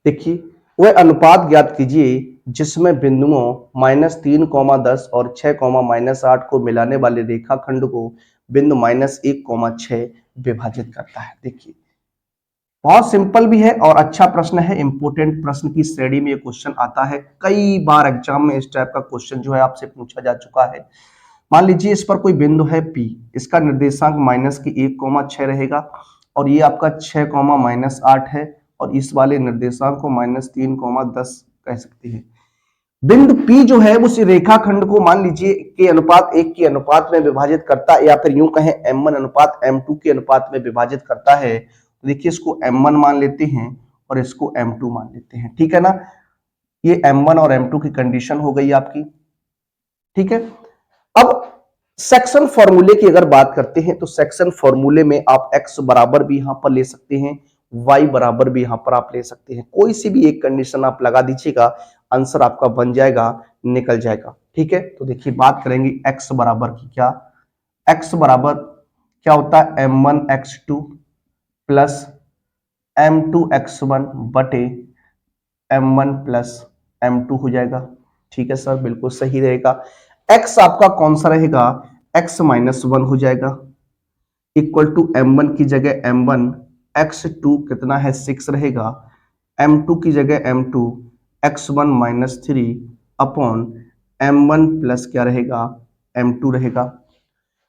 S1: देखिए वह अनुपात ज्ञात कीजिए जिसमें बिंदुओं -3, 10 और 6, -8 को मिलाने वाले रेखाखंड को बिंदु -1, 6 विभाजित करता है। देखिए बहुत सिंपल भी है और अच्छा प्रश्न है, इंपोर्टेंट प्रश्न की श्रेणी में ये क्वेश्चन आता है। कई बार एग्जाम में इस टाइप का क्वेश्चन जो है आपसे पूछा जा चुका है। मान लीजिए इस पर कोई बिंदु है P, इसका निर्देशांक -1, 6 रहेगा, और ये आपका 6, -8 है, और इस वाले निर्देशांक को -3, 10 कह सकते हैं। बिंदु P जो है उस रेखाखंड को मान लीजिए के अनुपात 1 के अनुपात में विभाजित करता है, या फिर यूं कहें M1 अनुपात M2 के अनुपात में विभाजित करता है। तो देखिए इसको M1 मान लेते हैं और इसको M2 मान लेते हैं। ठीक है ना, ये M1 और M2 की कंडीशन हो गई आपकी। ठीक है, अब सेक्शन फॉर्मूले की अगर बात करते हैं तो सेक्शन फॉर्मूले में आप x बराबर भी यहां पर ले सकते हैं, y बराबर भी यहां पर आप ले सकते हैं। कोई सी भी एक कंडीशन आप लगा दीजिएगा, आंसर आपका बन जाएगा, निकल जाएगा। ठीक है, तो देखिए बात करेंगे x बराबर की। क्या, x बराबर क्या होता है, m1x2 प्लस m2x1 बटे m1 प्लस m2 हो जाएगा। ठीक है सर, बिल्कुल सही रहेगा। x आपका कौन सा रहेगा, x-1 हो जाएगा, इक्वल टू m1 की जगह m1, x2 कितना है 6 रहेगा, m2 की जगह m2 x1-3 upon m1 plus क्या रहेगा, m2 रहेगा।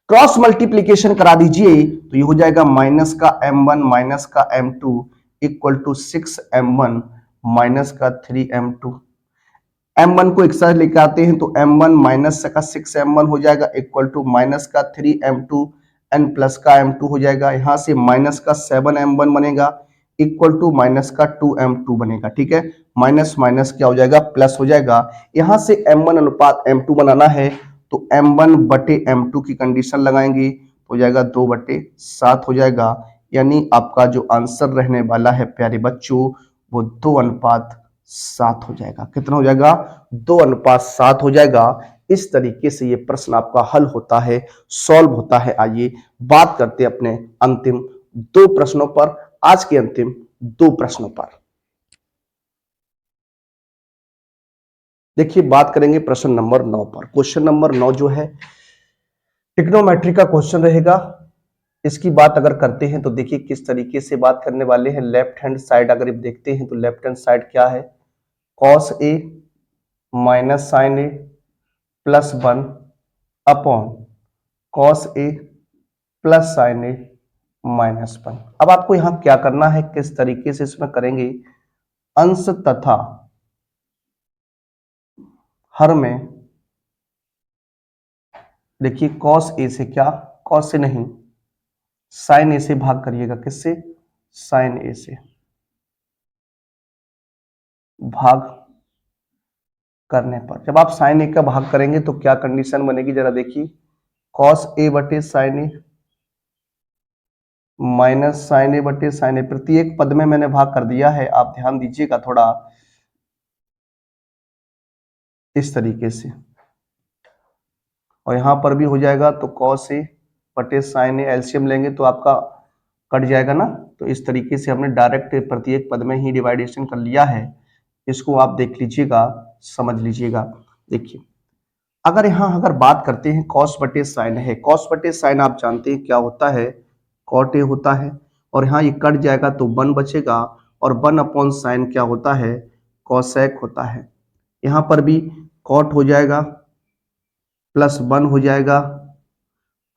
S1: क्रॉस मल्टीप्लीकेशन करा दीजिए तो ये हो जाएगा माइनस का m1 माइनस का m2 equal to 6m1 minus का 3m2। m1 को एक साथ लेके आते हैं तो m1 माइनस का 6m1 हो जाएगा इक्वल टू माइनस का 3m2 n प्लस का m2 हो जाएगा। यहां से माइनस का 7m1 बनेगा इक्वल टू माइनस का 2m2 बनेगा। ठीक है, माइनस माइनस क्या हो जाएगा, प्लस हो जाएगा। यहां से m1 अनुपात m2 बनाना है तो m1 बटे m2 की कंडीशन लगाएंगे, हो जाएगा 2/7 हो जाएगा। यानी आपका जो आंसर रहने वाला है प्यारे बच्चों वो 2:7 हो जाएगा। कितना हो जाएगा, 2:7 हो जाएगा। इस तरीके से ये प्रश्न आपका हल होता है, सॉल्व होता है। आइए बात करते हैं अपने अंतिम 2 प्रश्नों पर, आज के अंतिम 2 प्रश्नों पर। देखिए बात करेंगे प्रश्न नंबर 9 पर। क्वेश्चन नंबर 9 जो है ट्रिग्नोमेट्री का क्वेश्चन रहेगा। इसकी बात अगर करते हैं तो देखिए किस तरीके से बात करने वाले हैं। लेफ्ट हैंड साइड अगर आप देखते हैं तो लेफ्ट हैंड साइड क्या है, cos a minus sine A plus 1 upon cos a plus sine A minus 1। अब आपको यहां क्या करना है, किस तरीके से इसमें करेंगे, अंश तथा हर में देखिए cos a से क्या, cos से नहीं साइन ए से भाग करिएगा। किससे, साइन ए से भाग करने पर जब आप साइन ए का भाग करेंगे तो क्या कंडीशन बनेगी, जरा देखिए, cos a बटे साइन ए माइनस साइन ए बटे साइन ए। प्रत्येक पद में मैंने भाग कर दिया है, आप ध्यान दीजिएगा थोड़ा इस तरीके से। और यहां पर भी हो जाएगा तो cos a बटे साइन ए, एलसीएम लेंगे तो आपका कट जाएगा ना। तो इस तरीके से हमने डायरेक्ट प्रत्येक पद में ही डिवाइडेशन कर लिया है। इसको आप देख लीजिएगा, समझ लीजिएगा। देखिए अगर यहां अगर बात करते हैं कॉस बटे साइन है, कॉस बटे साइन आप जानते हैं क्या होता है, कॉट ए होता है। और यहाँ ये कट जाएगा तो 1 बचेगा और 1 अपॉन साइन क्या होता है, कॉसेक होता है। यहाँ पर भी कॉट हो जाएगा प्लस 1 हो जाएगा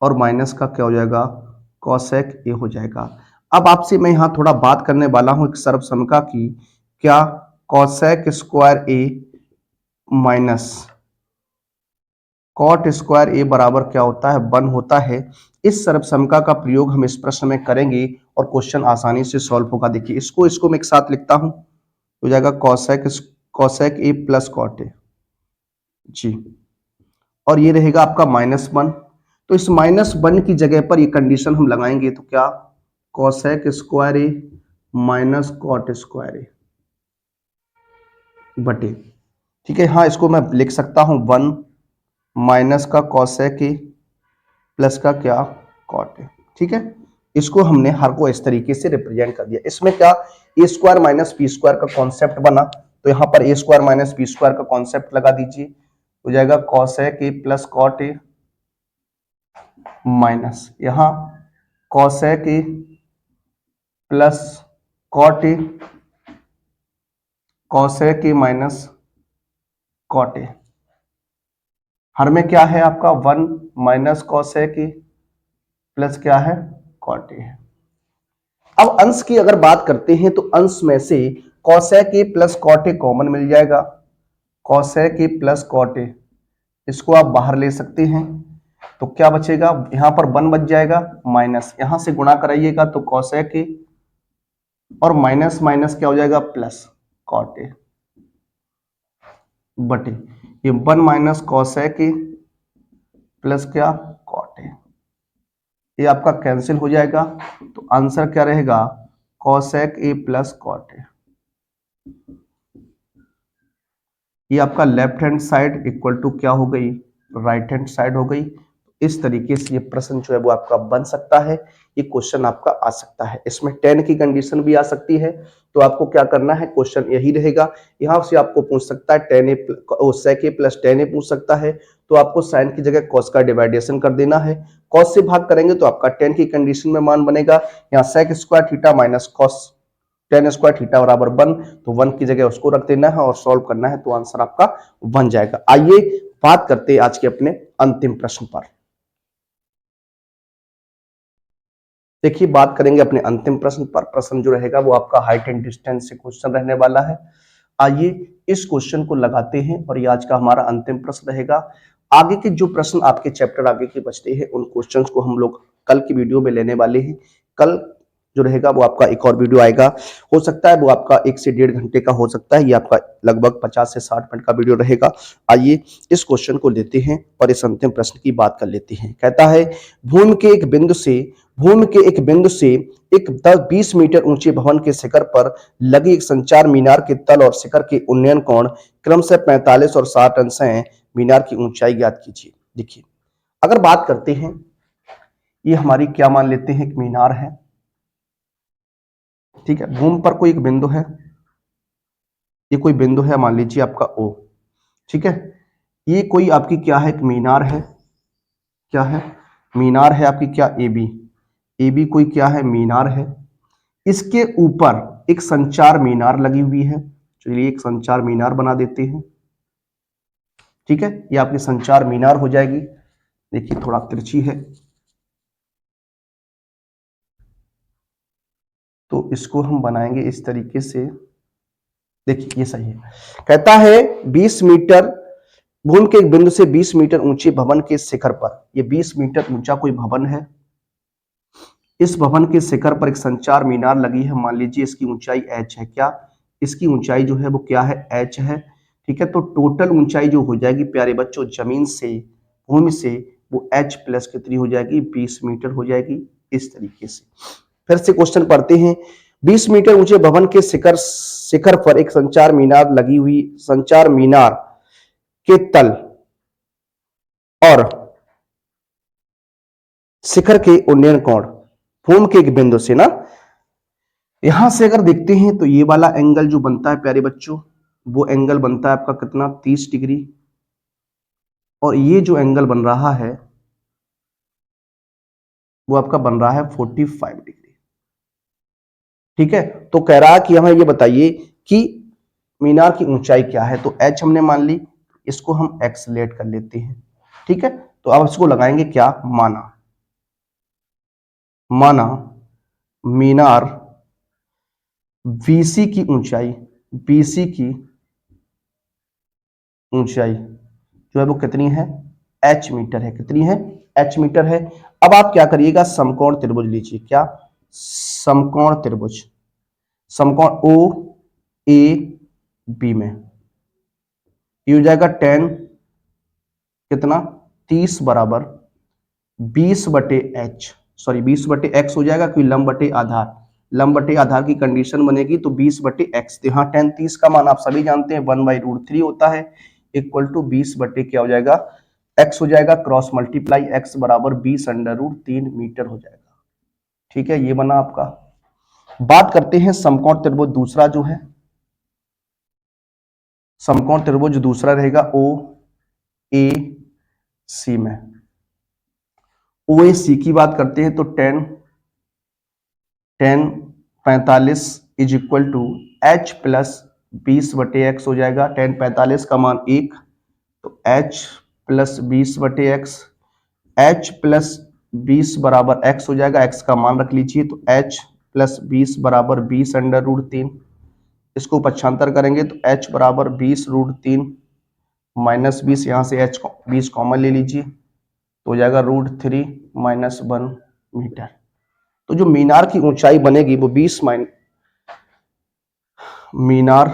S1: और माइनस का क्या हो जाएगा, कॉसेक ए हो जाएगा। अब आपसे मैं यहाँ थोड़ा बात करने वाला हूँ एक सर्वसमका की। क्या कॉसेक स्क्वायर ए माइनस कॉट स्क्वायर ए बराबर क्या होता है, 1 होता है। इस सर्वसमका का प्रयोग हम इस प्रश्न में करेंगे और क्वेश्चन आसानी से सॉल्व होगा। देखिए इसको मैं एक साथ लिखता हूं, हो जाएगा cosec A plus cot A जी, और ये रहेगा आपका -1। तो इस -1 की जगह पर ये कंडीशन हम लगाएंगे तो क्या, कॉसेक स्क्वायर ए माइनस कॉट स्क्वायर ए बटे, ठीक है। हाँ इसको मैं लिख सकता हूं 1 माइनस का कॉसेक ए प्लस का क्या, कॉट ए। ठीक है, इसको हमने हर को इस तरीके से रिप्रेजेंट कर दिया। इसमें क्या, A square minus B square का कॉन्सेप्ट बना, तो यहाँ पर A square minus B square का कॉन्सेप्ट लगा दीजिए, हो जाएगा cosec A plus cot A minus यहाँ cosec A plus cot A, cosec A minus cot A. हर में क्या है आपका 1 माइनस कॉसेक ए प्लस क्या है, कॉट ए है। अब अंश की अगर बात करते हैं तो अंश में से cosec A plus cot A common मिल जाएगा, cosec A plus cot A इसको आप बाहर ले सकते हैं तो क्या बचेगा, यहां पर 1 बच जाएगा, माइनस यहां से गुणा कराइएगा तो कॉसेक ए और माइनस माइनस क्या हो जाएगा, प्लस कॉट ए बटे ये 1 माइनस कॉसेक ए प्लस क्या, कॉट ए। ये आपका कैंसिल हो जाएगा तो आंसर क्या रहेगा, cosec A plus cot A. ये आपका left hand side equal to क्या हो गई, राइट हैंड साइड हो गई। इस तरीके से ये प्रश्न जो है वो आपका बन सकता है, ये क्वेश्चन आपका आ सकता है। इसमें 10 की कंडीशन भी आ सकती है, तो आपको क्या करना है, क्वेश्चन यही रहेगा। यहां से आपको पूछ सकता है सेक ए प्लस 10 ए पूछ सकता है, तो आपको साइन की जगह कॉस का डिवाइडेशन कर देना है। कॉस से भाग करेंगे तो आपका 10 की कंडीशन में मान बनेगा, यहाँ sec square theta minus cos 10 square theta बराबर 1, तो 1 की जगह उसको रख देना है और सॉल्व करना है, तो आंसर आपका बन जाएगा। आइए बात करते हैं आज के अपने अंतिम प्रश्न पर। देखिए, बात करेंगे अपने अंतिम प्रश्न पर। प्रश्न जो रहेगा वो आपका हाइट एंड डिस्टेंस से क्वेश्चन रहने वाला है। आइए इस क्वेश्चन को लगाते हैं और ये आज का हमारा अंतिम प्रश्न रहेगा। आगे के जो प्रश्न आपके चैप्टर आगे के बचते हैं उन क्वेश्चंस को हम लोग कल की वीडियो में लेने वाले हैं। कल जो रहेगा वो आपका एक और वीडियो आएगा, हो सकता है वो आपका 1 से 1.5 घंटे का हो सकता है, ये आपका लगभग 50 से 60 मिनट का वीडियो रहेगा। आइए इस क्वेश्चन को लेते हैं और इस अंतिम प्रश्न की बात कर लेते हैं। कहता है भूमि के एक बिंदु से एक 20 मीटर ऊंचे भवन के शिखर पर लगी एक संचार मीनार के तल और शिखर के उन्नयन कोण क्रमशः 45 और 60 अंश हैं। मीनार की ऊंचाई ज्ञात कीजिए। देखिए, अगर बात करते हैं, ये हमारी क्या मान लेते हैं, एक मीनार है, ठीक है। भूमि पर कोई एक बिंदु है, ये कोई बिंदु है, मान लीजिए आपका O, ठीक है। ये कोई आपकी क्या है, एक मीनार है, क्या है, मीनार है आपकी, क्या, AB कोई क्या है, मीनार है। इसके ऊपर एक संचार मीनार लगी हुई है, चलिए एक संचार मीनार बना देते हैं, ठीक है। ये आपकी संचार मीनार हो जाएगी। देखिए थोड़ा तिरछी है तो इसको हम बनाएंगे इस तरीके से। देखिए ये सही है। कहता है 20 मीटर, भूमि के एक बिंदु से 20 मीटर ऊंचे भवन के शिखर पर, ये 20 मीटर ऊंचा कोई भवन है, इस भवन के शिखर पर एक संचार मीनार लगी है, मान लीजिए इसकी ऊंचाई h है। क्या, इसकी ऊंचाई जो है वो क्या है, h है, ठीक है। तो टोटल ऊंचाई जो हो जाएगी प्यारे बच्चों, जमीन से, भूमि से, वो h प्लस कितनी हो जाएगी, 20 मीटर हो जाएगी, इस तरीके से। फिर से क्वेश्चन पढ़ते हैं। 20 मीटर ऊंचे भवन के शिखर पर एक संचार मीनार लगी हुई, संचार मीनार के तल और शिखर के उन्नयन कोण भूमि के एक बिंदु से ना, यहां से अगर देखते हैं तो ये वाला एंगल जो बनता है प्यारे बच्चों, वो एंगल बनता है आपका कितना, 30 डिग्री, और ये जो एंगल बन रहा है वो आपका बन रहा है 45 डिग्री, ठीक है। तो कह रहा है कि हमें ये बताइए कि मीनार की ऊंचाई क्या है। तो h हमने मान ली, इसको हम x लेट कर लेते हैं, ठीक है। तो अब इसको लगाएंगे क्या, माना मीनार BC की ऊंचाई, BC की ऊंचाई जो है वो कितनी है, h मीटर है, कितनी है, h मीटर है। अब आप क्या करिएगा, समकोण त्रिभुज लीजिए। क्या, समकोण त्रिभुज, समकोण OAB में ये हो जाएगा 10 कितना, 30 बराबर 20 बटे h, सॉरी 20 बटे x हो जाएगा, क्योंकि लंब बटे आधार, लंब बटे आधार की कंडीशन बनेगी तो 20 बटे x। यहाँ 10 30 का मान आप सभी जानते हैं 1/√3 होता है, इक्वल टू 20 बटे क्या हो जाएगा, x हो जाएगा, क्रॉस मल्टीप्लाई x बराबर 20√3 मीटर हो जाएगा, ठीक है। ये बना आपका। बात करते हैं समकोण त्रिभुज दूसरा जो है, समकोण त्रिभुज दूसरा रहेगा OAC में। OAC की बात करते हैं तो 10 45 is equal to h plus 20 बटे x हो जाएगा। 10 45 का मान 1, तो h प्लस 20 बटे x, h प्लस 20 बराबर x हो जाएगा, x का मान रख लीजिए, तो h प्लस 20 बराबर 20√3। इसको पक्षांतर करेंगे तो h बराबर 20√3 माइनस 20, यहाँ से h 20 कॉमन ले लीजिए, तो हो जाएगा √3 माइनस 1 मीटर। तो जो मीनार की ऊंचाई बनेगी वो 20 मीनार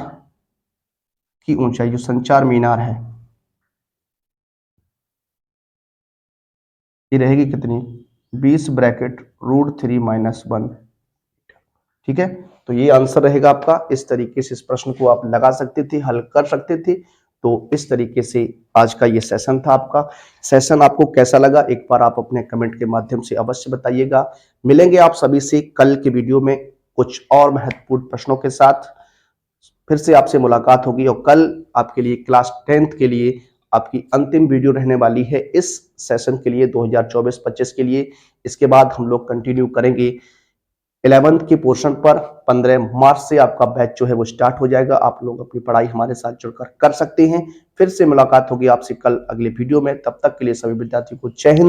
S1: की ऊंचाई, जो संचार मीनार है, ये रहेगी कितनी, 20 ब्रैकेट √3 माइनस 1, ठीक है। तो ये आंसर रहेगा आपका। इस तरीके से इस प्रश्न को आप लगा सकते थे, हल कर सकते थे। तो इस तरीके से आज का ये सेशन था आपका। सेशन आपको कैसा लगा एक बार आप अपने कमेंट के माध्यम से अवश्य बताइएगा। मिलेंगे आप सभी से कल के वीडियो में कुछ और महत्वपूर्ण प्रश्नों के साथ, फिर से आपसे मुलाकात होगी। और कल आपके लिए क्लास 10th के लिए आपकी अंतिम वीडियो रहने वाली है इस सेशन के लिए, 2024-25 के लिए। इसके बाद हम लोग कंटिन्यू करेंगे 11th के पोर्शन पर। 15 मार्च से आपका बैच जो है वो स्टार्ट हो जाएगा। आप लोग अपनी पढ़ाई हमारे साथ जुड़कर कर सकते हैं। फिर से मुलाकात होगी आपसे कल अगले वीडियो में। तब तक के लिए सभी विद्यार्थियों को जय हिंद।